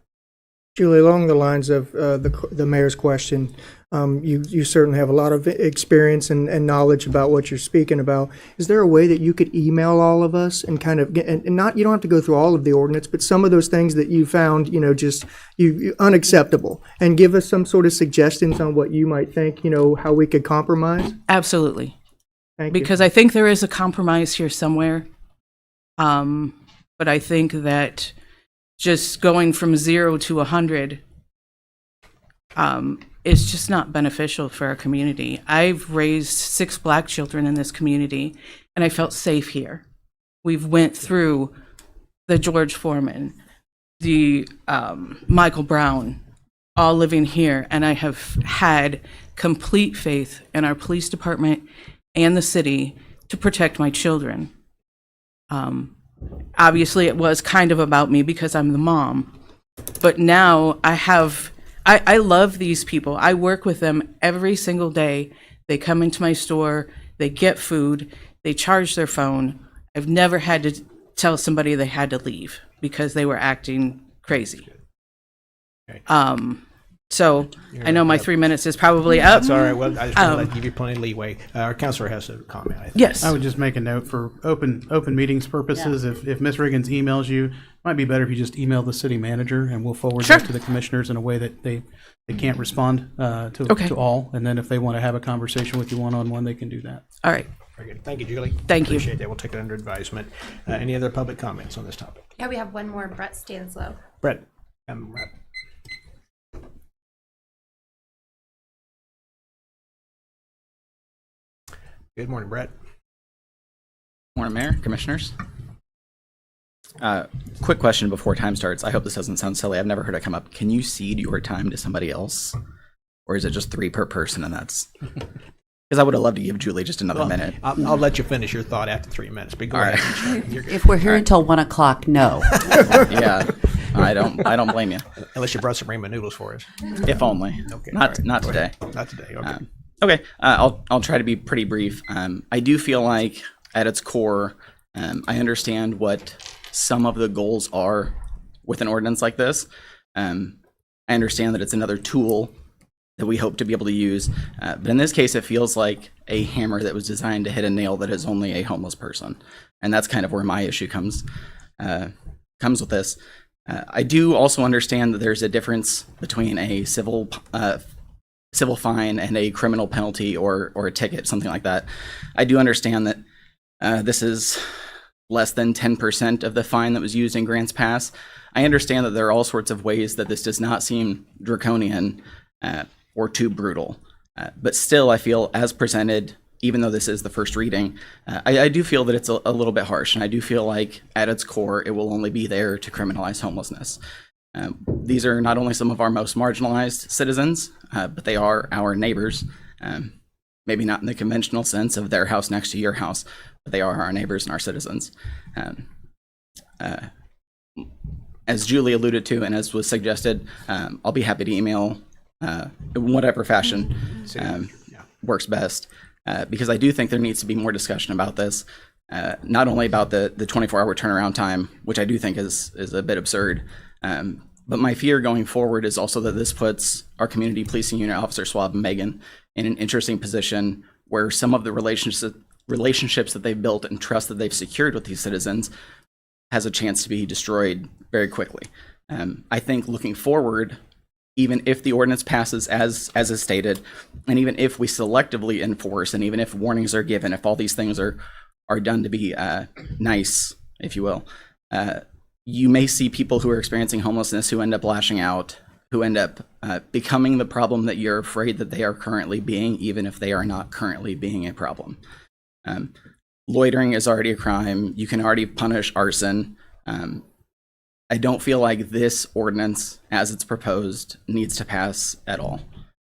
Julie, along the lines of the mayor's question, you certainly have a lot of experience and knowledge about what you're speaking about. Is there a way that you could email all of us and kind of get, and not, you don't have to go through all of the ordinance, but some of those things that you found, just unacceptable, and give us some sort of suggestions on what you might think, how we could compromise? Absolutely. Thank you. Because I think there is a compromise here somewhere. But I think that just going from 0 to 100 is just not beneficial for our community. I've raised 6 Black children in this community, and I felt safe here. We've went through the George Foreman, the Michael Brown, all living here, and I have had complete faith in our police department and the city to protect my children. Obviously, it was kind of about me because I'm the mom, but now I love these people. I work with them every single day. They come into my store, they get food, they charge their phone. I've never had to tell somebody they had to leave because they were acting crazy. So I know my 3 minutes is probably up. That's all right. Well, I just want to give you plenty of leeway. Our counselor has a comment, I think. Yes. I would just make a note for open meetings purposes. If Ms. Riggins emails you, it might be better if you just email the city manager, and we'll forward that to the commissioners in a way that they can't respond to all. And then if they want to have a conversation with you one-on-one, they can do that. All right. Very good. Thank you, Julie. Thank you. Appreciate that. We'll take it under advisement. Any other public comments on this topic? Yeah, we have one more, Brett Stanslow. Brett. Good morning, Brett. Morning, Mayor, Commissioners. Quick question before time starts. I hope this doesn't sound silly. I've never heard it come up. Can you cede your time to somebody else? Or is it just 3 per person and that's... Because I would have loved to give Julie just another minute. I'll let you finish your thought after 3 minutes, but go ahead. If we're here until 1 o'clock, no. Yeah, I don't blame you. Unless you brought some ramen noodles for us. If only. Okay. Not today. Not today, okay. Okay, I'll try to be pretty brief. I do feel like at its core, I understand what some of the goals are with an ordinance like this. I understand that it's another tool that we hope to be able to use. But in this case, it feels like a hammer that was designed to hit a nail that is only a homeless person. And that's kind of where my issue comes with this. I do also understand that there's a difference between a civil fine and a criminal penalty or a ticket, something like that. I do understand that this is less than 10% of the fine that was used in Grants Pass. I understand that there are all sorts of ways that this does not seem draconian or too brutal. But still, I feel as presented, even though this is the first reading, I do feel that it's a little bit harsh, and I do feel like at its core, it will only be there to criminalize homelessness. These are not only some of our most marginalized citizens, but they are our neighbors. Maybe not in the conventional sense of their house next to your house, but they are our neighbors and our citizens. As Julie alluded to and as was suggested, I'll be happy to email in whatever fashion works best, because I do think there needs to be more discussion about this, not only about the 24-hour turnaround time, which I do think is a bit absurd, but my fear going forward is also that this puts our community policing unit officer Swab and Megan in an interesting position where some of the relationships that they've built and trust that they've secured with these citizens has a chance to be destroyed very quickly. I think looking forward, even if the ordinance passes as is stated, and even if we selectively enforce, and even if warnings are given, if all these things are done to be nice, if you will, you may see people who are experiencing homelessness who end up lashing out, who end up becoming the problem that you're afraid that they are currently being, even if they are not currently being a problem. Loitering is already a crime. You can already punish arson. I don't feel like this ordinance, as it's proposed, needs to pass at all.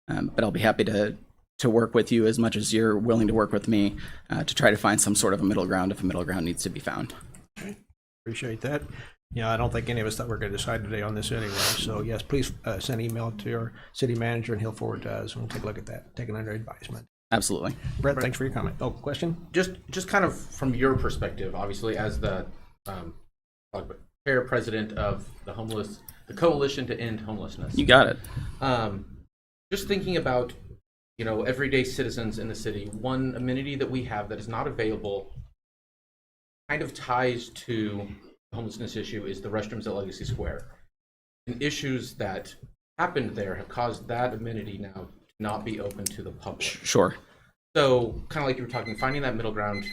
But I'll be happy to work with you as much as you're willing to work with me to try to find some sort of a middle ground if a middle ground needs to be found. Okay. Appreciate that. Yeah, I don't think any of us thought we were going to decide today on this anyway. So yes, please send an email to your city manager and he'll forward to us and we'll take a look at that, take it under advisement. Absolutely. Brett, thanks for your comment. Oh, question? Just kind of from your perspective, obviously as the chair president of the Coalition to End Homelessness. You got it. Just thinking about, everyday citizens in the city, one amenity that we have that is not available kind of ties to the homelessness issue is the restrooms at Legacy Square. And issues that happened there have caused that amenity now to not be open to the public. Sure. So kind of like you were talking, finding that middle ground,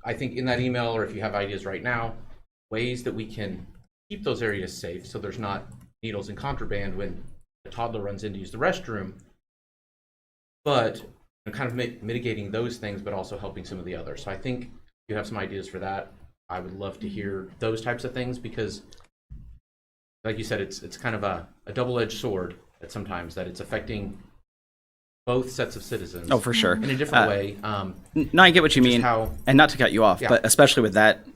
I think in that email, or if you have ideas right now, ways that we can keep those areas safe so there's not needles and contraband when a toddler runs in to use the restroom, but kind of mitigating those things, but also helping some of the others. So I think you have some ideas for that. I would love to hear those types of things because, like you said, it's kind of a double-edged sword that sometimes that it's affecting both sets of citizens. Oh, for sure. In a different way. No, I get what you mean. And not to cut you off, but especially with that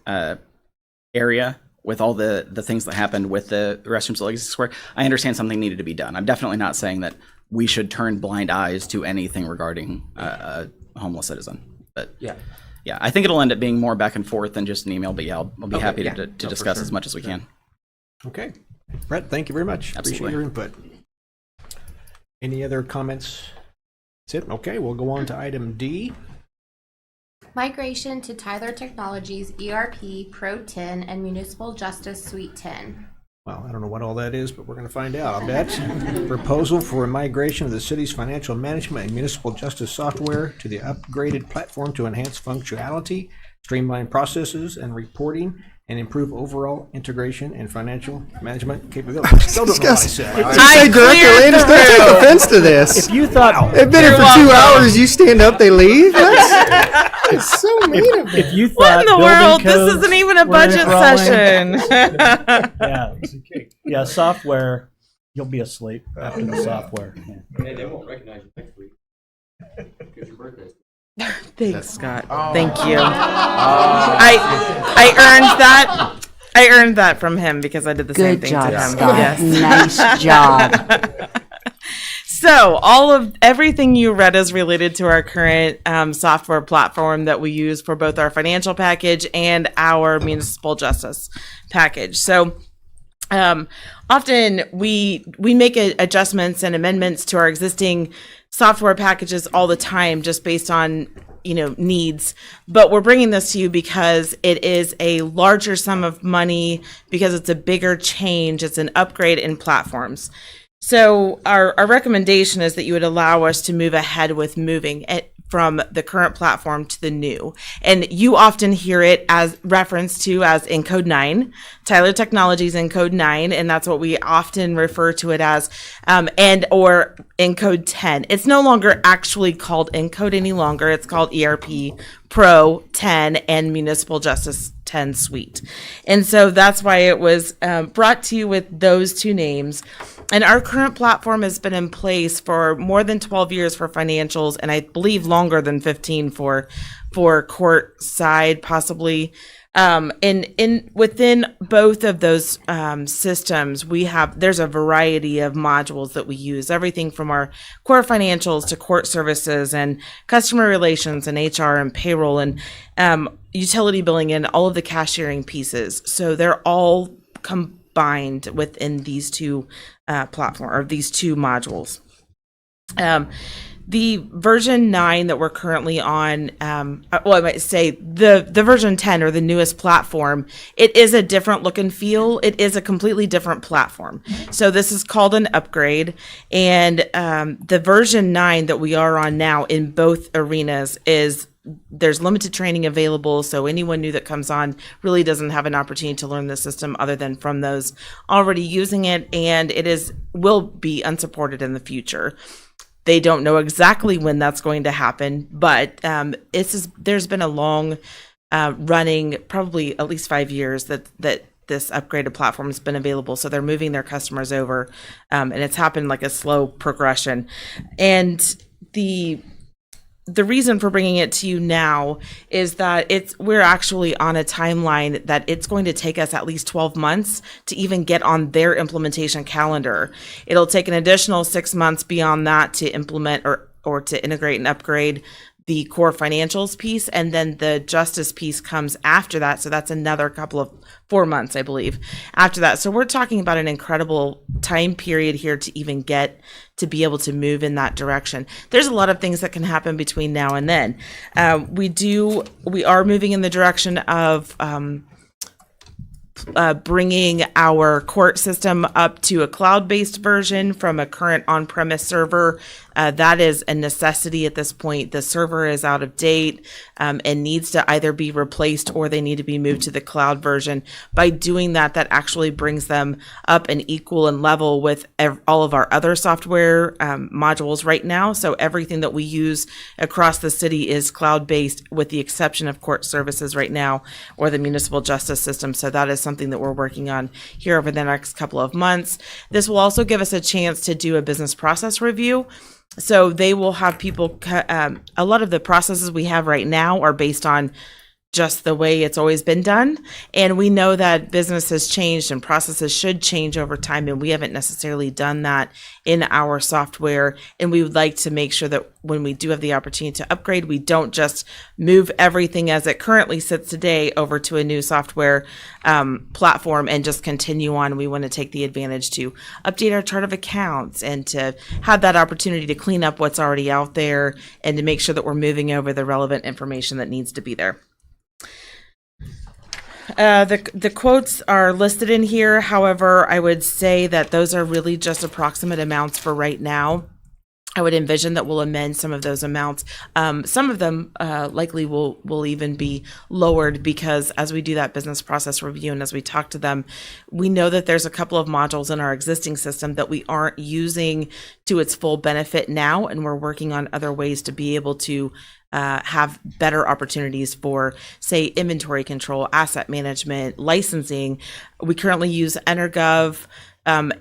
area, with all the things that happened with the restrooms at Legacy Square, I understand something needed to be done. I'm definitely not saying that we should turn blind eyes to anything regarding a homeless citizen. But yeah, I think it'll end up being more back and forth than just an email. But I'll be happy to discuss as much as we can. Okay. Brett, thank you very much. Absolutely. Appreciate your input. Any other comments? That's it. Okay, we'll go on to item D. Migration to Tyler Technologies ERP Pro 10 and Municipal Justice Suite 10. Well, I don't know what all that is, but we're going to find out, I'll bet. Proposal for a migration of the city's financial management and municipal justice software to the upgraded platform to enhance functionality, streamline processes and reporting, and improve overall integration and financial management capabilities. Still don't know what I said. Director Landis, don't take offense to this. If you thought they've been here for 2 hours, you stand up, they leave. That's so mean of me. If you What in the thought world? building This codes isn't even a were budget enthralling- session. yeah, software. You'll be asleep after the software. Hey, they won't recognize you next week. It's your birthday. Thanks, Scott. Thank you. I earned that. I earned that from him because I did the same Good thing job, to him. Scott. Yes. Nice job. So everything you read is related to our current software platform that we use for both our financial package and our municipal justice package. So often we make adjustments and amendments to our existing software packages all the time, just based on needs. But we're bringing this to you because it is a larger sum of money, because it's a bigger change. It's an upgrade in platforms. So our recommendation is that you would allow us to move ahead with moving. from the current platform to the new. And you often hear it as referenced to as Encode 9. Tyler Technologies Encode 9, and that's what we often refer to it as, and or Encode 10. It's no longer actually called Encode any longer. It's called ERP Pro 10 and Municipal Justice 10 Suite. And so that's why it was brought to you with those two names. And our current platform has been in place for more than 12 years for financials, and I believe longer than 15 for court side, possibly. And within both of those systems, there's a variety of modules that we use, everything from our core financials to court services and customer relations and HR and payroll and utility billing and all of the cashiering pieces. So they're all combined within these two these two modules. The version 9 that we're currently on, well, I might say the version 10 or the newest platform, it is a different look and feel. It is a completely different platform. So this is called an upgrade. And the version 9 that we are on now in both arenas there's limited training available, so anyone new that comes on really doesn't have an opportunity to learn the system other than from those already using it, and will be unsupported in the future. They don't know exactly when that's going to happen, but there's been a long running, probably at least 5 years that this upgraded platform has been available. So they're moving their customers over, and it's happened like a slow progression. And the reason for bringing it to you now is that we're actually on a timeline that it's going to take us at least 12 months to even get on their implementation calendar. It'll take an additional 6 months beyond that to implement or to integrate and upgrade the core financials piece, and then the justice piece comes after that. So that's another couple of 4 months, I believe, after that. So we're talking about an incredible time period here to even get to be able to move in that direction. There's a lot of things that can happen between now and then. We are moving in the direction of bringing our court system up to a cloud-based version from a current on-premise server. That is a necessity at this point. The server is out of date and needs to either be replaced or they need to be moved to the cloud version. By doing that, that actually brings them up and equal and level with all of our other software modules right now. So everything that we use across the city is cloud-based with the exception of court services right now or the municipal justice system. So that is something that we're working on here over the next couple of months. This will also give us a chance to do a business process review. So they will have people, a lot of the processes we have right now are based on just the way it's always been done. And we know that business has changed and processes should change over time. And we haven't necessarily done that in our software. And we would like to make sure that when we do have the opportunity to upgrade, we don't just move everything as it currently sits today over to a new software platform and just continue on. We want to take the advantage to update our chart of accounts and to have that opportunity to clean up what's already out there and to make sure that we're moving over the relevant information that needs to be there. The quotes are listed in here. However, I would say that those are really just approximate amounts for right now. I would envision that we'll amend some of those amounts. Some of them likely will even be lowered because as we do that business process review and as we talk to them, we know that there's a couple of modules in our existing system that we aren't using to its full benefit now, and we're working on other ways to be able to have better opportunities for, say, inventory control, asset management, licensing. We currently use EnerGov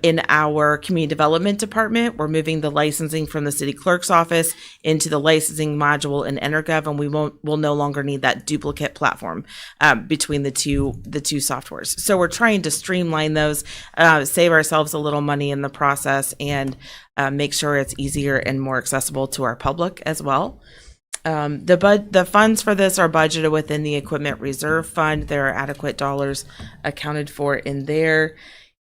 in our community development department. We're moving the licensing from the city clerk's office into the licensing module in EnerGov, and we'll no longer need that duplicate platform between the two softwares. So we're trying to streamline those, save ourselves a little money in the process, and make sure it's easier and more accessible to our public as well. The funds for this are budgeted within the equipment reserve fund. There are adequate dollars accounted for in there.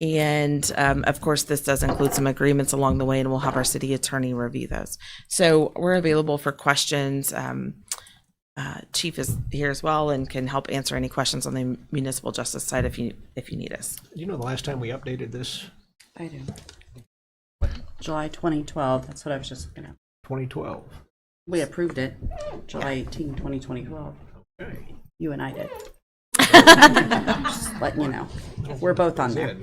And of course, this does include some agreements along the way, and we'll have our city attorney review those. So we're available for questions. Chief is here as well and can help answer any questions on the municipal justice side if you need us. Do you know the last time we updated this? I do. July 2012. That's what I was just looking at. 2012. We approved it July 18, 2012. Okay. You and I did. Just letting you know. We're both on there.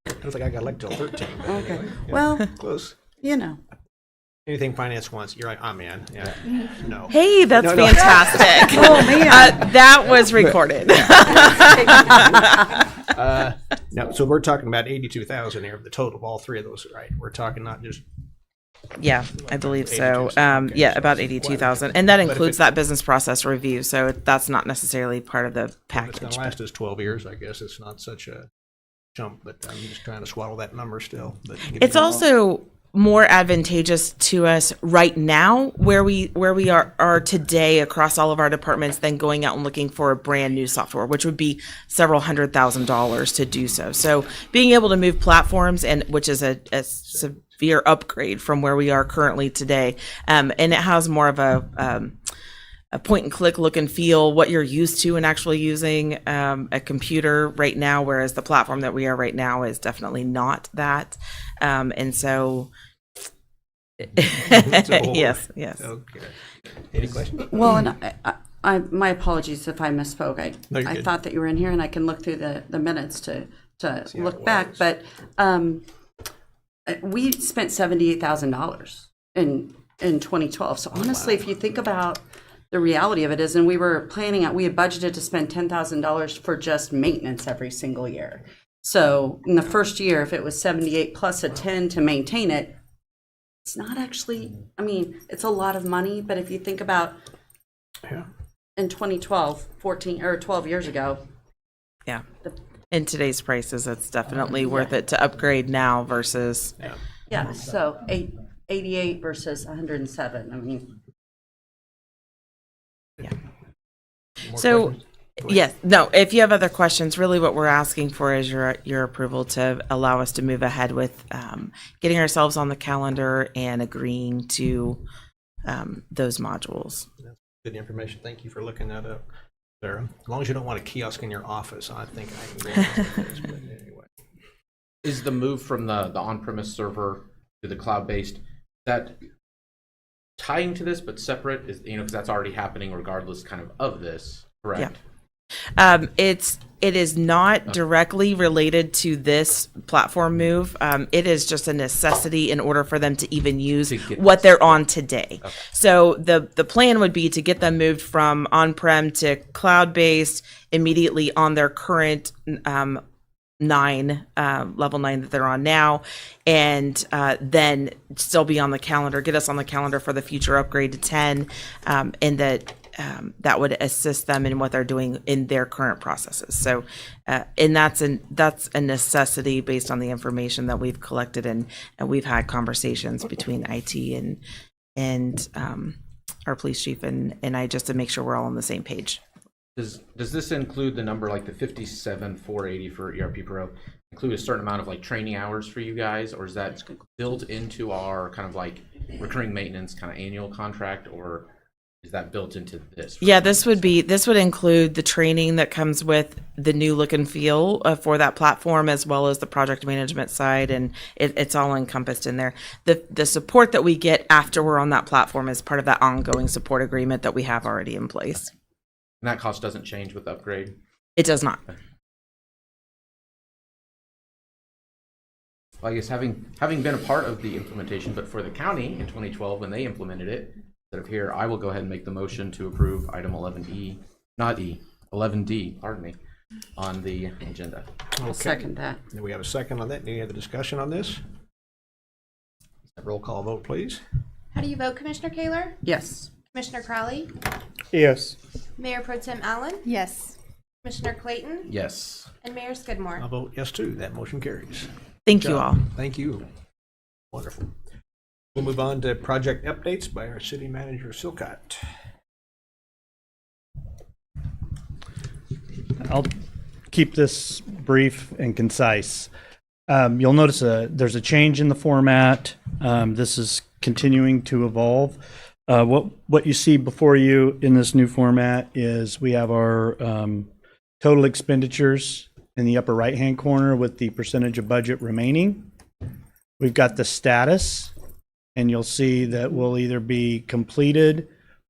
I don't think I got elected till 13. But Okay. anyway, yeah, Well, close. you know. Anything finance wants, you're like, I'm in. Yeah. No. Hey, that's No, no. fantastic. Oh, man. That was recorded. No, so we're talking about 82,000 here, the total of all three of those, right? We're talking not just. Yeah, I believe so. 82,000. Okay, Yeah, so about it's 82,000. And that But if includes it- that business process review. So that's not necessarily part of the If it's package. going to last us 12 years, I guess it's not such a jump, but I'm just trying to swallow that number still. But It's also more advantageous to us right now where we are today across all of our departments than going out and looking for a brand new software, which would be several $100,000 to do so. So being able to move platforms, and which is a severe upgrade from where we are currently today, and it has more of a point and click look and feel, what you're used to and actually using a computer right now, whereas the platform that we are right now is definitely not that. And so, yes. Okay. Any questions? Well, and I my apologies if I misspoke. No, you're I good. thought that you were in here and I can look through the minutes to See how look it back, was. but we spent $78,000 in 2012. So honestly, if you think about the reality of it is, and we had budgeted to spend $10,000 for just maintenance every single year. So in the first year, if it was 78 plus a 10 to maintain it, it's not actually, I mean, it's a lot of money, but if you think about Yeah. in 2012, 14 or 12 years ago, Yeah. In today's prices, it's definitely worth it to upgrade now versus. yeah, so 88 versus 107. I mean, So, yes, no, if you have other questions, really what we're asking for is your approval to allow us to move ahead with getting ourselves on the calendar and agreeing to those modules. Good information. Thank you for looking that up, Sarah. As long as you don't want a kiosk in your office, I think I can go along with this, but anyway. Is the move from the on-premise server to the cloud-based, that tying to this but separate? Is, because that's already happening regardless kind of this, correct? It is not directly related to this platform move. It is just a necessity in order for them to even use what they're on today. Okay. So the plan would be to get them moved from on-prem to cloud-based immediately on their current level 9 that they're on now, and then still be on the calendar, get us on the calendar for the future upgrade to 10, and that would assist them in what they're doing in their current processes. So, and that's a necessity based on the information that we've collected, and we've had conversations between IT and our police chief and I, just to make sure we're all on the same page. Does this include the number like the 57,480 for ERP Pro, include a certain amount of like training hours for you guys, or is that built into our kind of like recurring maintenance kind of annual contract, or is that built into this? Yeah, this would include the training that comes with the new look and feel for that platform, as well as the project management side, and it's all encompassed in there. The support that we get after we're on that platform is part of that ongoing support agreement that we have already in place. And that cost doesn't change with the upgrade? It does not. Well, I guess having been a part of the implementation, but for the county in 2012 when they implemented it, instead of here, I will go ahead and make the motion to approve item 11D, not E, 11D, pardon me, on the agenda. I'll second that. Do we have a second on that? Any other discussion on this? Roll call vote, please. How do you vote, Commissioner Kaler? Yes. Commissioner Crowley? Yes. Mayor Pro Tem Allen? Yes. Commissioner Clayton? Yes. And Mayor Skidmore? I'll vote yes too. That motion carries. Thank Good you job. all. Thank you. Wonderful. We'll move on to project updates by our city manager, Silcott. I'll keep this brief and concise. You'll notice there's a change in the format. This is continuing to evolve. What you see before you in this new format is we have our total expenditures in the upper right-hand corner with the percentage of budget remaining. We've got the status, and you'll see that will either be completed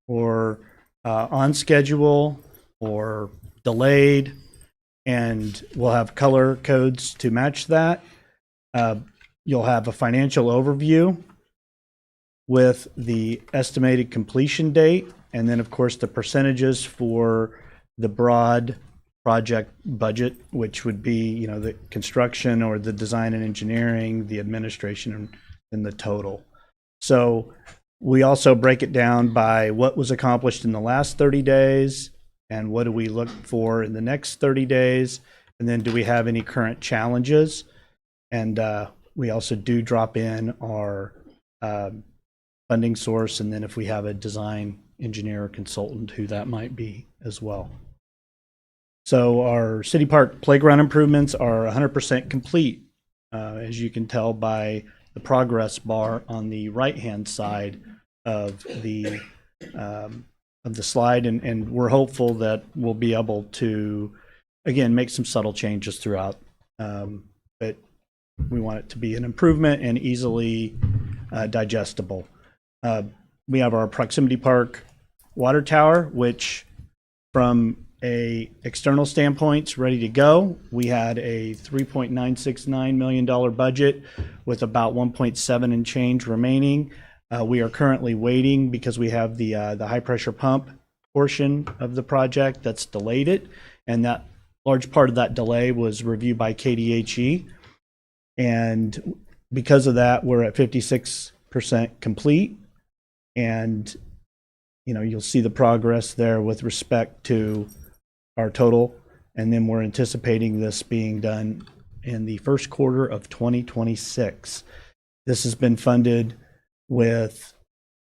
or on schedule or delayed, and we'll have color codes to match that. You'll have a financial overview with the estimated completion date, and then of course the percentages for the broad project budget, which would be, the construction or the design and engineering, the administration, and the total. So we also break it down by what was accomplished in the last 30 days and what do we look for in the next 30 days, and then do we have any current challenges. And we also do drop in our funding source, and then if we have a design engineer or consultant, who that might be as well. So our City Park playground improvements are 100% complete, as you can tell by the progress bar on the right-hand side of the slide, and we're hopeful that we'll be able to, again, make some subtle changes throughout, but we want it to be an improvement and easily digestible. We have our Proximity Park water tower, which from a external standpoint is ready to go. We had a $3.969 million budget with about 1.7 and change remaining. We are currently waiting because we have the high pressure pump portion of the project that's delayed it, and that large part of that delay was reviewed by KDHE. And because of that, we're at 56% complete. And, you'll see the progress there with respect to our total. And then we're anticipating this being done in the first quarter of 2026. This has been funded with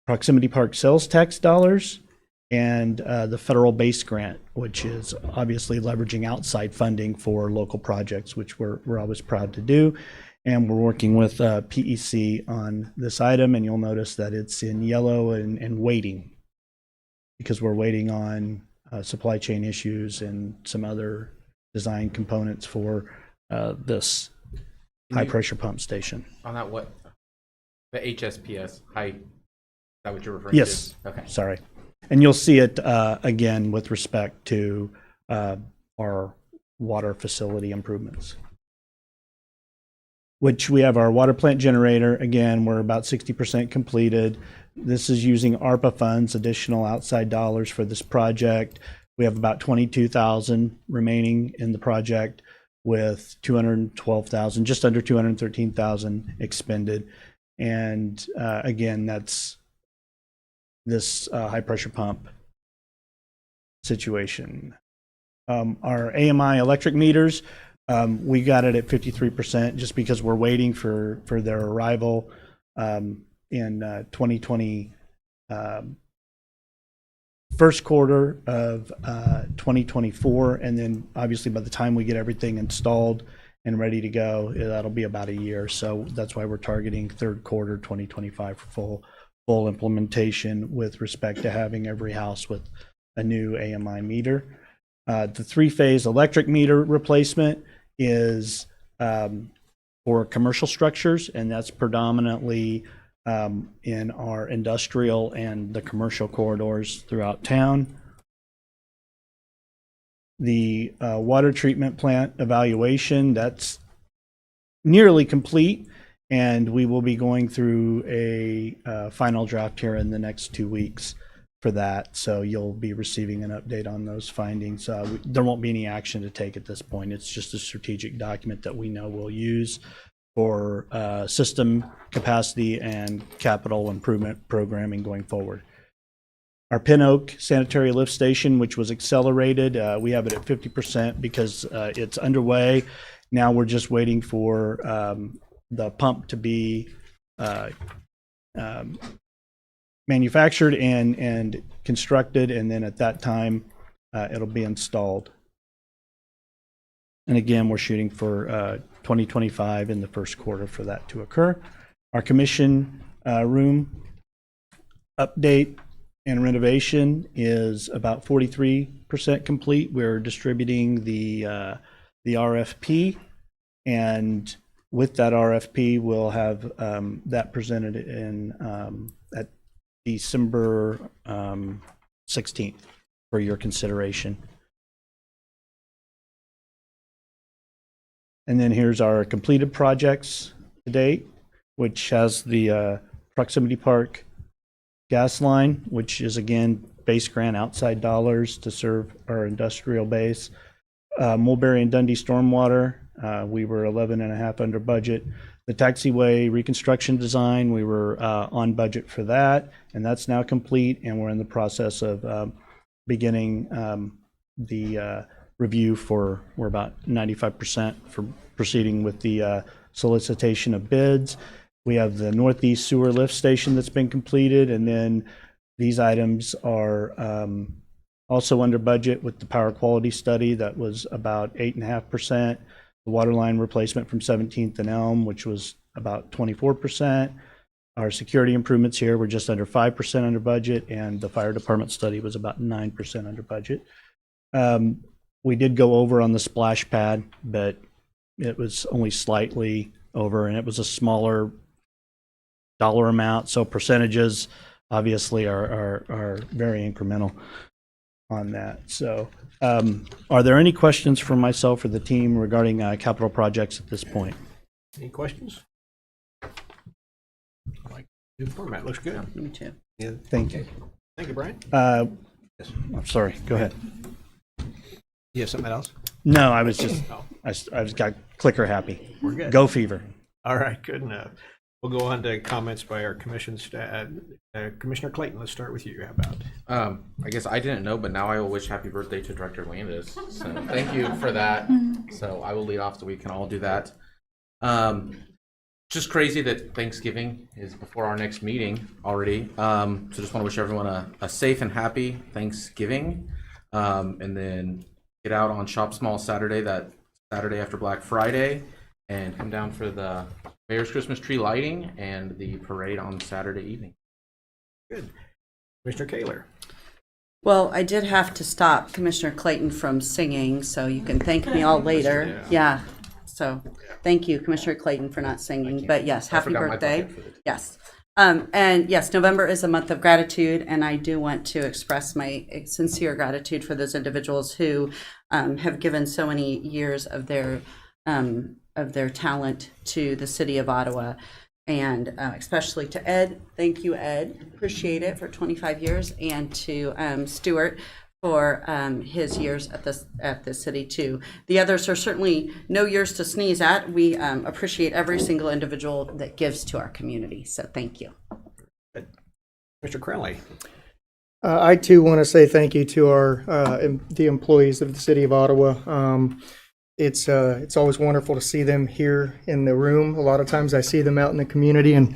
Proximity Park sales tax dollars and the federal base grant, which is obviously leveraging outside funding for local projects, which we're always proud to do. And we're working with PEC on this item, and you'll notice that it's in yellow and waiting, because we're waiting on supply chain issues and some other design components for this high pressure pump station. On that, what? The HSPS, is that what you're referring Yes. to? Okay. Sorry. And you'll see it again with respect to our water facility improvements, which we have our water plant generator. Again, we're about 60% completed. This is using ARPA funds, additional outside dollars for this project. We have about 22,000 remaining in the project, with 212,000, just under 213,000 expended. And again, that's this high pressure pump situation. Our AMI electric meters, we got it at 53% just because we're waiting for their arrival in 2020, first quarter of 2024. And then obviously by the time we get everything installed and ready to go, that'll be about a year. So that's why we're targeting third quarter 2025 for full implementation with respect to having every house with a new AMI meter. The three-phase electric meter replacement is for commercial structures, and that's predominantly in our industrial and the commercial corridors throughout town. The water treatment plant evaluation, that's nearly complete, and we will be going through a final draft here in the next 2 weeks for that. So you'll be receiving an update on those findings. There won't be any action to take at this point. It's just a strategic document that we know we'll use for system capacity and capital improvement programming going forward. Our Pin Oak sanitary lift station, which was accelerated, we have it at 50% because it's underway. Now we're just waiting for the pump to be manufactured and constructed, and then at that time it'll be installed. And again, we're shooting for 2025 in the first quarter for that to occur. Our commission room update and renovation is about 43% complete. We're distributing the RFP, and with that RFP, we'll have that presented in at December 16th for your consideration. And then here's our completed projects to date, which has the Proximity Park gas line, which is again base grant outside dollars to serve our industrial base. Mulberry and Dundee Stormwater, we were 11.5 under budget. The taxiway reconstruction design, we were on budget for that, and that's now complete, and we're in the process of beginning the review for, we're about 95% for proceeding with the solicitation of bids. We have the Northeast Sewer Lift Station that's been completed, and then these items are also under budget with the power quality study that was about 8.5%. The water line replacement from 17th and Elm, which was about 24%. Our security improvements here were just under 5% under budget, and the fire department study was about 9% under budget. We did go over on the splash pad, but it was only slightly over, and it was a smaller dollar amount, so percentages obviously are very incremental on that. So are there any questions for myself or the team regarding capital projects at this point? Any questions? I like the new format. Looks good. Me too. Yeah. Thank you. Thank you, Brian. I'm sorry, go ahead. You have something else? No, I was just, I was got clicker happy. We're good. Go Fever. All right, good enough. We'll go on to comments by our commission staff. Commissioner Clayton, let's start with you. How about? I guess I didn't know, but now I will wish happy birthday to Director Landis. So thank you for that. So I will lead off so we can all do that. Just crazy that Thanksgiving is before our next meeting already. So just want to wish everyone a safe and happy Thanksgiving. And then get out on Shop Small Saturday, that Saturday after Black Friday, and come down for the Mayor's Christmas tree lighting and the parade on Saturday evening. Good. Commissioner Kaler. Well, I did have to stop Commissioner Clayton from singing, so you can thank me all later. Yeah. So thank you, Commissioner Clayton, for not singing. But yes, happy birthday. Yes. And yes, November is a month of gratitude, and I do want to express my sincere gratitude for those individuals who have given so many years of their talent to the city of Ottawa, and especially to Ed. Thank you, Ed. Appreciate it for 25 years, and to Stuart for his years at the city too. The others are certainly no years to sneeze at. We appreciate every single individual that gives to our community. So thank you. Mr. Crowley. I too want to say thank you to our the employees of the city of Ottawa. It's always wonderful to see them here in the room. A lot of times I see them out in the community, and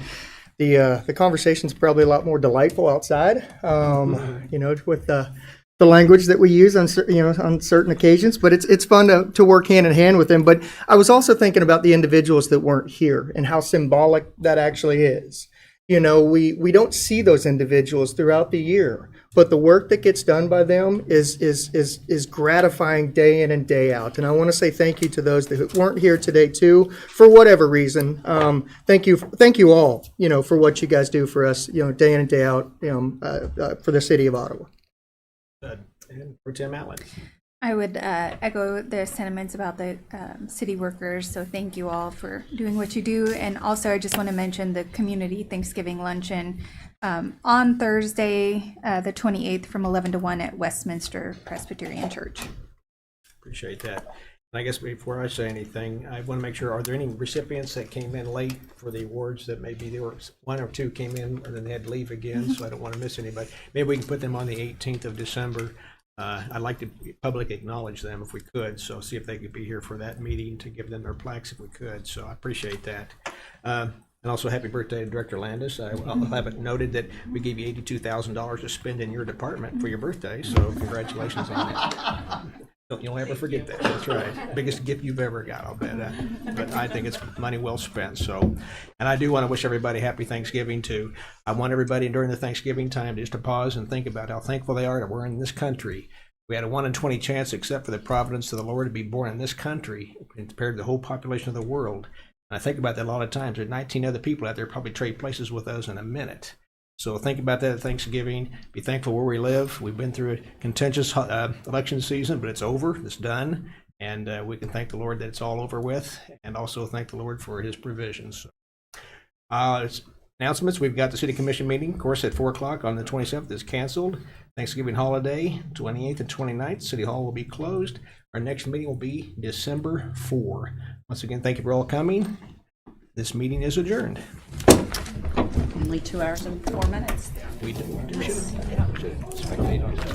the conversation's probably a lot more delightful outside. You know, with the language that we use on certain occasions, but it's fun to work hand in hand with them. But I was also thinking about the individuals that weren't here and how symbolic that actually is. You know, we don't see those individuals throughout the year, but the work that gets done by them is gratifying day in and day out. And I want to say thank you to those that weren't here today too, for whatever reason. Thank you all, you know, for what you guys do for us, you know, day in and day out, for the city of Ottawa. And for Tim Allen. I would echo the sentiments about the city workers. So thank you all for doing what you do. And also, I just want to mention the community Thanksgiving luncheon on Thursday, the 28th, from 11 to 1 at Westminster Presbyterian Church. Appreciate that. And I guess before I say anything, I want to make sure, are there any recipients that came in late for the awards that maybe there were one or two came in and then they had to leave again, so I don't want to miss anybody. Maybe we can put them on the 18th of December. I'd like to publicly acknowledge them if we could, so see if they could be here for that meeting to give them their plaques if we could, so I appreciate that. And also happy birthday to Director Landis. I'll have it noted that we gave you $82,000 to spend in your department for your birthday, so congratulations on that. You'll never forget that. That's right. Biggest gift you've ever got, I'll bet. But I think it's money well spent. So, and I do want to wish everybody happy Thanksgiving too. I want everybody during the Thanksgiving time just to pause and think about how thankful they are that we're in this country. We had a 1 in 20 chance, except for the providence of the Lord, to be born in this country compared to the whole population of the world. And I think about that a lot of times. There are 19 other people out there probably trade places with us in a minute. So think about that at Thanksgiving. Be thankful where we live. We've been through a contentious election season, but it's over. It's done. And we can thank the Lord that it's all over with, and also thank the Lord for his provisions. Announcements, we've got the City Commission meeting, of course, at 4 o'clock on the 27th is canceled. Thanksgiving holiday, 28th and 29th, City Hall will be closed. Our next meeting will be December 4. Once again, thank you for all coming. This meeting is adjourned. Only 2 hours and 4 minutes. We should spectate on that.